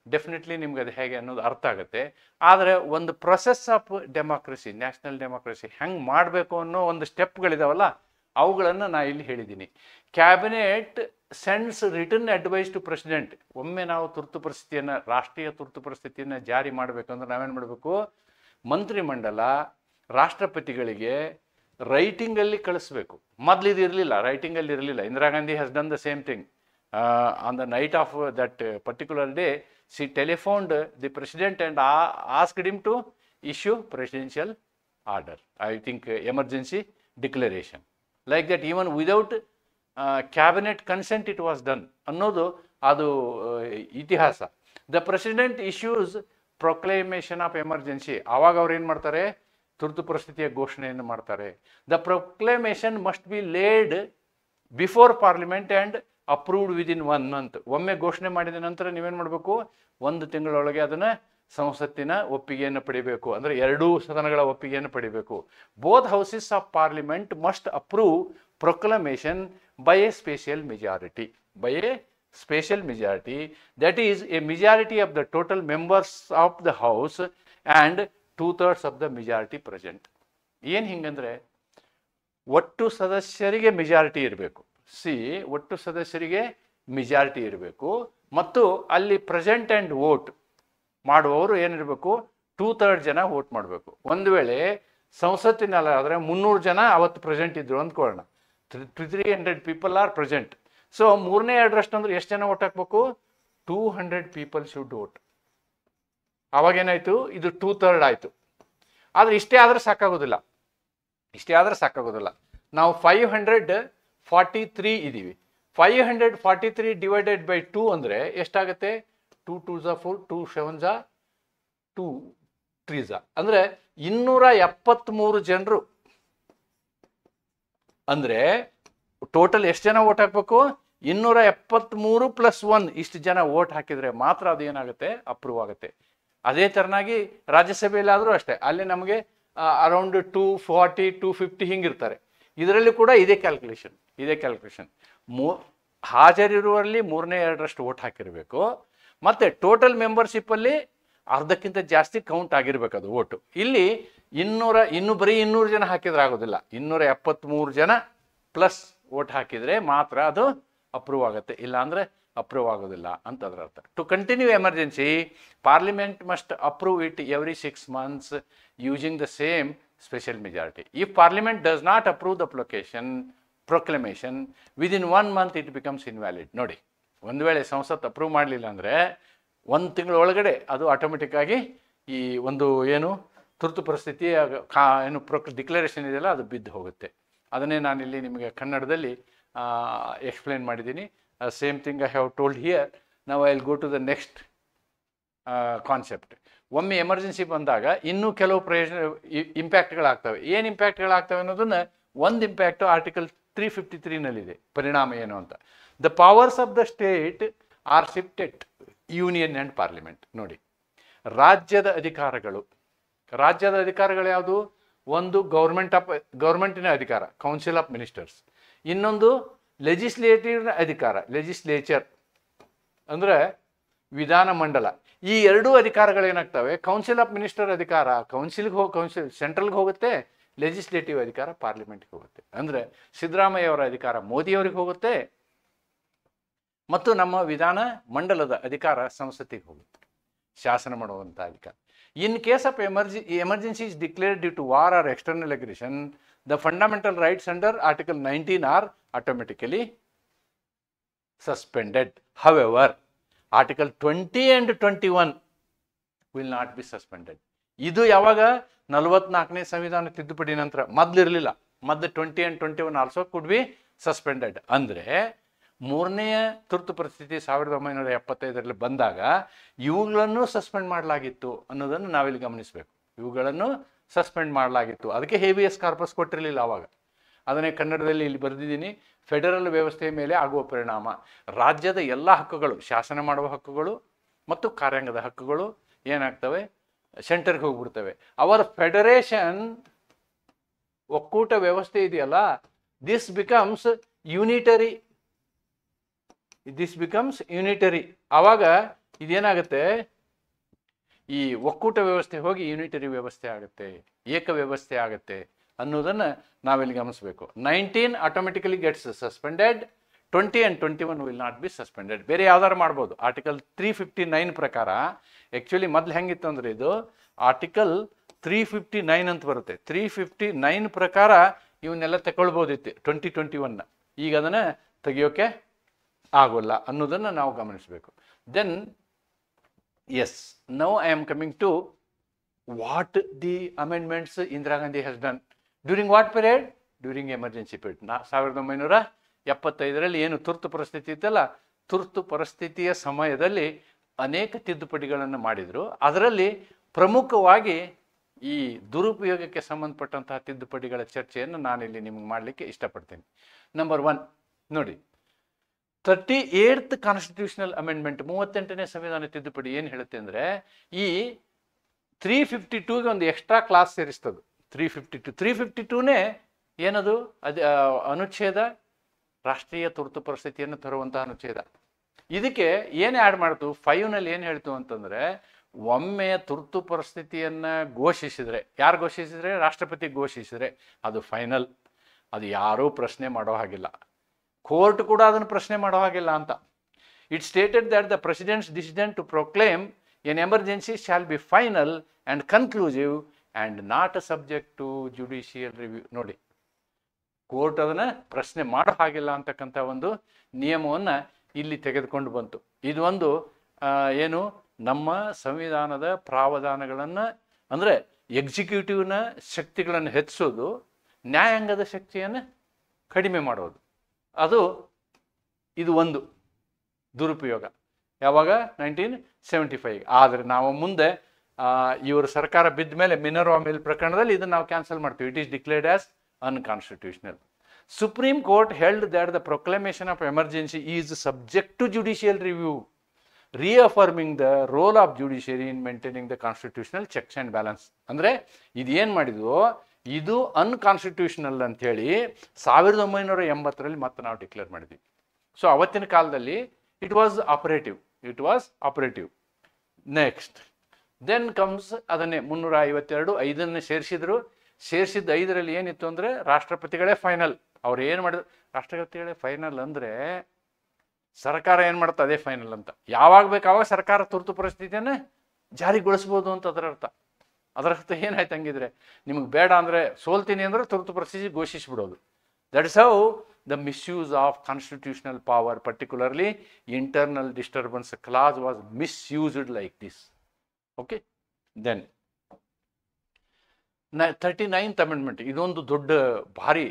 ಡೆಫಿನೆಟ್ಲಿ ನಿಮ್ಗೆ ಅದು ಹೇಗೆ ಅನ್ನೋದು ಅರ್ಥ ಆಗುತ್ತೆ. ಆದರೆ ಒಂದು process of democracy, national democracy ಹೆಂಗೆ ಮಾಡಬೇಕು ಅನ್ನೋ ಒಂದು ಸ್ಟೆಪ್ಗಳಿದಾವಲ್ಲ, ಅವುಗಳನ್ನು ನಾನು ಇಲ್ಲಿ ಹೇಳಿದ್ದೀನಿ. Cabinet sends return advice to president. ಒಮ್ಮೆ ನಾವು ತುರ್ತು ಪರಿಸ್ಥಿತಿಯನ್ನು, ರಾಷ್ಟ್ರೀಯ ತುರ್ತು ಪರಿಸ್ಥಿತಿಯನ್ನು ಜಾರಿ ಮಾಡಬೇಕಂದ್ರೆ ನಾವೇನು ಮಾಡಬೇಕು, ಮಂತ್ರಿಮಂಡಲ ರಾಷ್ಟ್ರಪತಿಗಳಿಗೆ ರೈಟಿಂಗಲ್ಲಿ ಕಳಿಸ್ಬೇಕು. ಮೊದಲು ಇದು ಇರಲಿಲ್ಲ, ರೈಟಿಂಗಲ್ಲಿ ಇರಲಿಲ್ಲ. Indira Gandhi has done the same thing. On the knight of that particular day she telephoned the president and asked him to issue presidential order, I think emergency declaration, like that. Even without cabinet consent it was done ಅನ್ನೋದು ಅದು ಇತಿಹಾಸ. The president issues proclamation of emergency. ಆವಾಗ ಅವ್ರು ಏನು ಮಾಡ್ತಾರೆ, ತುರ್ತು ಪರಿಸ್ಥಿತಿಯ ಘೋಷಣೆಯನ್ನು ಮಾಡ್ತಾರೆ. The proclamation must be laid before parliament and approved within 1 month. ಒಮ್ಮೆ ಘೋಷಣೆ ಮಾಡಿದ ನಂತರ ನೀವೇನು ಮಾಡಬೇಕು, 1 ತಿಂಗಳೊಳಗೆ ಅದನ್ನು ಸಂಸತ್ತಿನ ಒಪ್ಪಿಗೆಯನ್ನು ಪಡಿಬೇಕು. ಅಂದರೆ ಎರಡೂ ಸದನಗಳ ಒಪ್ಪಿಗೆಯನ್ನು ಪಡಿಬೇಕು. Both houses of parliament must approve proclamation by A special majority. By A special majority, that is A majority of the total members of the house and 2/3 of the majority present. ಏನು ಹಿಂಗಂದರೆ, ಒಟ್ಟು ಸದಸ್ಯರಿಗೆ majority ಇರಬೇಕು. ಒಟ್ಟು ಸದಸ್ಯರಿಗೆ majority ಇರಬೇಕು ಮತ್ತು ಅಲ್ಲಿ present and vote ಮಾಡುವವರು ಏನಿರಬೇಕು, 2/3 ಜನ ವೋಟ್ ಮಾಡಬೇಕು. ಒಂದು ವೇಳೆ ಸಂಸತ್ತಿನಲ್ಲಿ ಆದರೆ 300 ಜನ ಅವತ್ತು ಪ್ರೆಸೆಂಟ್ ಇದ್ರು ಅಂದ್ಕೊಳ್ಳೋಣ, 300 ಪೀಪಲ್ ಆರ್ ಪ್ರೆಸೆಂಟ್. ಸೊ 3/2 ಅಂದ್ರೆ ಎಷ್ಟು ಜನ ವೋಟ್ ಹಾಕ್ಬೇಕು, 200 ಪೀಪಲ್ ಶುಡ್ ವೋಟ್. ಅವಾಗೇನಾಯಿತು, ಇದು 2/3 ಆಯಿತು. ಆದರೆ ಇಷ್ಟೇ ಆದರೆ ಸಾಕಾಗೋದಿಲ್ಲ. ನಾವು 543 ಇದ್ದೀವಿ. 543 ಡಿವೈಡೆಡ್ ಬೈ 2 ಅಂದರೆ ಎಷ್ಟಾಗುತ್ತೆ, 2 2s 4, 2 7s 2 3s ಅಂದರೆ 273 ಜನರು. ಅಂದರೆ ಟೋಟಲ್ ಎಷ್ಟು ಜನ ವೋಟ್ ಹಾಕಬೇಕು, 273 + 1 ಇಷ್ಟು ಜನ ವೋಟ್ ಹಾಕಿದರೆ ಮಾತ್ರ ಅದು ಏನಾಗುತ್ತೆ, ಅಪ್ರೂವ್ ಆಗುತ್ತೆ. ಅದೇ ಥರನಾಗಿ ರಾಜ್ಯಸಭೆಯಲ್ಲಿ ಆದರೂ ಅಷ್ಟೇ, ಅಲ್ಲಿ ನಮಗೆ ಅರೌಂಡ್ 240 250 ಹಿಂಗಿರ್ತಾರೆ. ಇದರಲ್ಲಿ ಕೂಡ ಇದೇ ಕ್ಯಾಲ್ಕುಲೇಷನ್. ಹಾಜರಿರುವಲ್ಲಿ 3/2 ವೋಟ್ ಹಾಕಿರಬೇಕು. ಮತ್ತು ಟೋಟಲ್ ಮೆಂಬರ್ಶಿಪ್ಪಲ್ಲಿ ಅರ್ಧಕ್ಕಿಂತ ಜಾಸ್ತಿ ಕೌಂಟ್ ಆಗಿರ್ಬೇಕು ಅದು ವೋಟು. ಇಲ್ಲಿ ಬರೀ 200 ಜನ ಹಾಕಿದ್ರೆ ಆಗೋದಿಲ್ಲ, 273 ಜನ ಪ್ಲಸ್ ವೋಟ್ ಹಾಕಿದರೆ ಮಾತ್ರ ಅದು ಅಪ್ರೂವ್ ಆಗುತ್ತೆ, ಇಲ್ಲಾಂದರೆ ಅಪ್ರೂವ್ ಆಗೋದಿಲ್ಲ ಅಂತ ಅದರ ಅರ್ಥ. To continue emergency, parliament must approve it every 6 months using the same special majority. If parliament does not approve the proclamation within 1 month it becomes invalid. ನೋಡಿ, ಒಂದು ವೇಳೆ ಸಂಸತ್ ಅಪ್ರೂವ್ ಮಾಡಲಿಲ್ಲ ಅಂದರೆ 1 ತಿಂಗಳ ಒಳಗಡೆ ಅದು ಆಟೋಮೆಟಿಕ್ ಆಗಿ ಈ ಒಂದು ಏನು ತುರ್ತು ಪರಿಸ್ಥಿತಿ ಏನು ಡಿಕ್ಲರೇಷನ್ ಇದೆಯಲ್ಲ ಅದು ಬಿದ್ದು ಹೋಗುತ್ತೆ. ಅದನ್ನೇ ನಾನಿಲ್ಲಿ ನಿಮಗೆ ಕನ್ನಡದಲ್ಲಿ ಎಕ್ಸ್ಪ್ಲೇನ್ ಮಾಡಿದ್ದೀನಿ. Same thing I have told here. Now I will go to the next concept. ಒಮ್ಮೆ ಎಮರ್ಜೆನ್ಸಿ ಬಂದಾಗ ಇನ್ನೂ ಕೆಲವು ಇಂಪ್ಯಾಕ್ಟ್ಗಳಾಗ್ತವೆ. ಏನು ಇಂಪ್ಯಾಕ್ಟ್ಗಳಾಗ್ತವೆ ಅನ್ನೋದನ್ನು, ಒಂದು ಇಂಪ್ಯಾಕ್ಟು ಆರ್ಟಿಕಲ್ 353ನಲ್ಲಿದೆ. ಪರಿಣಾಮ ಏನು ಅಂತ, the powers of the state are shifted union and parliament. ನೋಡಿ, ರಾಜ್ಯದ ಅಧಿಕಾರಗಳು ಯಾವುದು, ಒಂದು ಗೌರ್ಮೆಂಟಿನ ಅಧಿಕಾರ, ಕೌನ್ಸಿಲ್ ಆಫ್ ಮಿನಿಸ್ಟರ್ಸ್. ಇನ್ನೊಂದು ಲೆಜಿಸ್ಲೇಟಿವ್ನ ಅಧಿಕಾರ, ಲೆಜಿಸ್ಲೇಚರ್ ಅಂದರೆ ವಿಧಾನಮಂಡಲ. ಈ ಎರಡೂ ಅಧಿಕಾರಗಳೇನಾಗ್ತವೆ, ಕೌನ್ಸಿಲ್ ಆಫ್ ಮಿನಿಸ್ಟರ್ ಅಧಿಕಾರ ಕೌನ್ಸಿಲ್ ಸೆಂಟ್ರಲ್ಗೆ ಹೋಗುತ್ತೆ, ಲೆಜಿಸ್ಲೇಟಿವ್ ಅಧಿಕಾರ ಪಾರ್ಲಿಮೆಂಟ್ಗೆ ಹೋಗುತ್ತೆ. ಅಂದರೆ ಸಿದ್ದರಾಮಯ್ಯ ಅವರ ಅಧಿಕಾರ ಮೋದಿಯವರಿಗೆ ಹೋಗುತ್ತೆ ಮತ್ತು ನಮ್ಮ ವಿಧಾನ ಮಂಡಲದ ಅಧಿಕಾರ ಸಂಸತ್ತಿಗೆ ಹೋಗುತ್ತೆ. ಶಾಸನ ಮಾಡುವಂಥ ಅಧಿಕಾರ. In case of emergency is declared due to war or external aggression, the fundamental rights under article 19 are automatically suspended. However, Article 20 and 21 will not be suspended. ಇದು ಯಾವಾಗ 44ನೇ ಸಂವಿಧಾನ ತಿದ್ದುಪಡಿ ನಂತರ, ಮೊದಲಿರಲಿಲ್ಲ. ಮೊದಲು 20 and 21 also could be suspended. ಅಂದರೆ ಮೂರನೆಯ ತುರ್ತು ಪರಿಸ್ಥಿತಿ 1975ರಲ್ಲಿ ಬಂದಾಗ ಇವುಗಳನ್ನು ಸಸ್ಪೆಂಡ್ ಮಾಡಲಾಗಿತ್ತು ಅನ್ನೋದನ್ನು ನಾವಿಲ್ಲಿ ಗಮನಿಸಬೇಕು. ಇವುಗಳನ್ನು ಸಸ್ಪೆಂಡ್ ಮಾಡಲಾಗಿತ್ತು, ಅದಕ್ಕೆ ಹೇಬಿಯಸ್ ಕಾರ್ಪಸ್ ಕೊಟ್ಟಿರಲಿಲ್ಲ ಆವಾಗ. ಅದನ್ನೇ ಕನ್ನಡದಲ್ಲಿ ಇಲ್ಲಿ ಬರೆದಿದ್ದೀನಿ. ಫೆಡರಲ್ ವ್ಯವಸ್ಥೆಯ ಮೇಲೆ ಆಗುವ ಪರಿಣಾಮ, ರಾಜ್ಯದ ಎಲ್ಲ ಹಕ್ಕುಗಳು, ಶಾಸನ ಮಾಡುವ ಹಕ್ಕುಗಳು ಮತ್ತು ಕಾರ್ಯಾಂಗದ ಹಕ್ಕುಗಳು ಏನಾಗ್ತವೆ, ಸೆಂಟರ್ಗೆ ಹೋಗ್ಬಿಡ್ತವೆ. ಅವರ್ ಫೆಡರೇಷನ್, ಒಕ್ಕೂಟ ವ್ಯವಸ್ಥೆ ಇದೆಯಲ್ಲ, ದಿಸ್ ಬಿಕಮ್ಸ್ ಯೂನಿಟರಿ. ಆವಾಗ ಇದೇನಾಗುತ್ತೆ, ಈ ಒಕ್ಕೂಟ ವ್ಯವಸ್ಥೆ ಹೋಗಿ ಯೂನಿಟರಿ ವ್ಯವಸ್ಥೆ ಆಗುತ್ತೆ, ಏಕ ವ್ಯವಸ್ಥೆ ಆಗುತ್ತೆ ಅನ್ನೋದನ್ನು ನಾವಿಲ್ಲಿ ಗಮನಿಸಬೇಕು. 19 automatically gets suspended, 20 and 21 will not be suspended. ಬೇರೆ ಯಾವ್ದಾರು ಮಾಡ್ಬೋದು. ಆರ್ಟಿಕಲ್ 359 ಪ್ರಕಾರ, ಆ್ಯಕ್ಚುಲಿ ಮೊದಲು ಹೆಂಗಿತ್ತು ಅಂದರೆ ಇದು ಆರ್ಟಿಕಲ್ 359 ಅಂತ ಬರುತ್ತೆ. 359 ಪ್ರಕಾರ ಇವನ್ನೆಲ್ಲ ತಗೊಳ್ಬೋದಿತ್ತು 2021. ಈಗ ಅದನ್ನು ತೆಗಿಯೋಕೆ ಆಗೋಲ್ಲ ಅನ್ನೋದನ್ನು ನಾವು ಗಮನಿಸಬೇಕು. Then yes, now I am coming to what the amendments Indira Gandhi has done during what period, during emergency period. 1975ರಲ್ಲಿ ಏನು ತುರ್ತು ಪರಿಸ್ಥಿತಿ ಇತ್ತಲ್ಲ, ತುರ್ತು ಪರಿಸ್ಥಿತಿಯ ಸಮಯದಲ್ಲಿ ಅನೇಕ ತಿದ್ದುಪಡಿಗಳನ್ನು ಮಾಡಿದರು. ಅದರಲ್ಲಿ ಪ್ರಮುಖವಾಗಿ ಈ ದುರುಪಯೋಗಕ್ಕೆ ಸಂಬಂಧಪಟ್ಟಂತಹ ತಿದ್ದುಪಡಿಗಳ ಚರ್ಚೆಯನ್ನು ನಾನಿಲ್ಲಿ ನಿಮಗೆ ಮಾಡಲಿಕ್ಕೆ ಇಷ್ಟಪಡ್ತೀನಿ. ನಂಬರ್ 1 ನೋಡಿ, 38th ಕಾನ್ಸ್ಟಿಟ್ಯೂಷನಲ್ ಅಮೆಂಡ್ಮೆಂಟ್, 38ನೇ ಸಂವಿಧಾನ ತಿದ್ದುಪಡಿ ಏನು ಹೇಳುತ್ತೆ ಅಂದರೆ, ಈ 352ಗೆ ಒಂದು ಎಕ್ಸ್ಟ್ರಾ ಕ್ಲಾಸ್ ಸೇರಿಸ್ತದೆ. 352ನೇ ಏನದು, ಅದು ಅನುಚ್ಛೇದ, ರಾಷ್ಟ್ರೀಯ ತುರ್ತು ಪರಿಸ್ಥಿತಿಯನ್ನು ತರುವಂತಹ ಅನುಚ್ಛೇದ. ಇದಕ್ಕೆ ಏನು ಆ್ಯಡ್ ಮಾಡ್ತು, 5ನಲ್ಲಿ ಏನು ಹೇಳ್ತು ಅಂತಂದರೆ, ಒಮ್ಮೆ ತುರ್ತು ಪರಿಸ್ಥಿತಿಯನ್ನು ಘೋಷಿಸಿದರೆ, ಯಾರು ಘೋಷಿಸಿದರೆ, ರಾಷ್ಟ್ರಪತಿ ಘೋಷಿಸಿದರೆ ಅದು ಫೈನಲ್, ಅದು ಯಾರೂ ಪ್ರಶ್ನೆ ಮಾಡೋ ಹಾಗಿಲ್ಲ, ಕೋರ್ಟ್ ಕೂಡ ಅದನ್ನು ಪ್ರಶ್ನೆ ಮಾಡೋ ಹಾಗಿಲ್ಲ ಅಂತ. It stated that the president's decision to proclaim an emergency shall be final and conclusive and not subject to judicial review. ನೋಡಿ, ಕೋರ್ಟ್ ಅದನ್ನು ಪ್ರಶ್ನೆ ಮಾಡೋ ಹಾಗಿಲ್ಲ ಅಂತಕ್ಕಂಥ ಒಂದು ನಿಯಮವನ್ನು ಇಲ್ಲಿ ತೆಗೆದುಕೊಂಡು ಬಂತು. ಇದು ಒಂದು ಏನು, ನಮ್ಮ ಸಂವಿಧಾನದ ಪ್ರಾವಧಾನಗಳನ್ನು, ಅಂದರೆ ಎಕ್ಸಿಕ್ಯೂಟಿವ್ನ ಶಕ್ತಿಗಳನ್ನು ಹೆಚ್ಚಿಸೋದು, ನ್ಯಾಯಾಂಗದ ಶಕ್ತಿಯನ್ನು ಕಡಿಮೆ ಮಾಡೋದು, ಇದು ಒಂದು ದುರುಪಯೋಗ. ಯಾವಾಗ, 1975. ಆದರೆ ನಾವು ಮುಂದೆ ಇವರು ಸರ್ಕಾರ ಬಿದ್ದ ಮೇಲೆ ಮಿನರ್ವಾ ಮಿಲ್ ಪ್ರಕರಣದಲ್ಲಿ ಇದನ್ನು ನಾವು ಕ್ಯಾನ್ಸಲ್ ಮಾಡ್ತೀವಿ. It is declared as unconstitutional. Supreme court held that the proclamation of emergency is subject to judicial review, reaffirming the role of judiciary in maintaining the constitutional checks and balance. ಅಂದರೆ ಇದು ಏನು ಮಾಡಿದ್ವು, ಇದು unconstitutional ಅಂಥೇಳಿ 1980ರಲ್ಲಿ ಮತ್ತೆ ನಾವು declare ಮಾಡಿದ್ವಿ. So ಅವತ್ತಿನ ಕಾಲದಲ್ಲಿ it was operative. Next then comes, ಅದನ್ನೇ 352 5ನ್ನು ಸೇರಿಸಿದ್ದು 5ರಲ್ಲಿ ಏನಿತ್ತು ಅಂದರೆ, ರಾಷ್ಟ್ರಪತಿಗಳೇ ಫೈನಲ್. ಅವ್ರು ಏನು ಮಾಡಿದ್ರು, ರಾಷ್ಟ್ರಪತಿಗಳೇ ಫೈನಲ್ ಅಂದರೆ ಸರ್ಕಾರ ಏನು ಮಾಡುತ್ತೆ ಅದೇ ಫೈನಲ್ ಅಂತ. ಯಾವಾಗ ಬೇಕಾವಾಗ ಸರ್ಕಾರ ತುರ್ತು ಪರಿಸ್ಥಿತಿಯನ್ನು ಜಾರಿಗೊಳಿಸ್ಬೋದು ಅಂತ ಅದರ ಅರ್ಥ ಏನಾಯ್ತು ಹಂಗಿದ್ರೆ, ನಿಮಗೆ ಬೇಡ ಅಂದರೆ, ಸೋಲ್ತೀನಿ ಅಂದರೆ ತುರ್ತು ಪರಿಸ್ಥಿತಿ ಘೋಷಿಸಿಬಿಡೋದು. That is how the misuse of constitutional power, particularly internal disturbance clause was misused like this. Okay, then 39th amendment, ಇದೊಂದು ದೊಡ್ಡ ಭಾರಿ,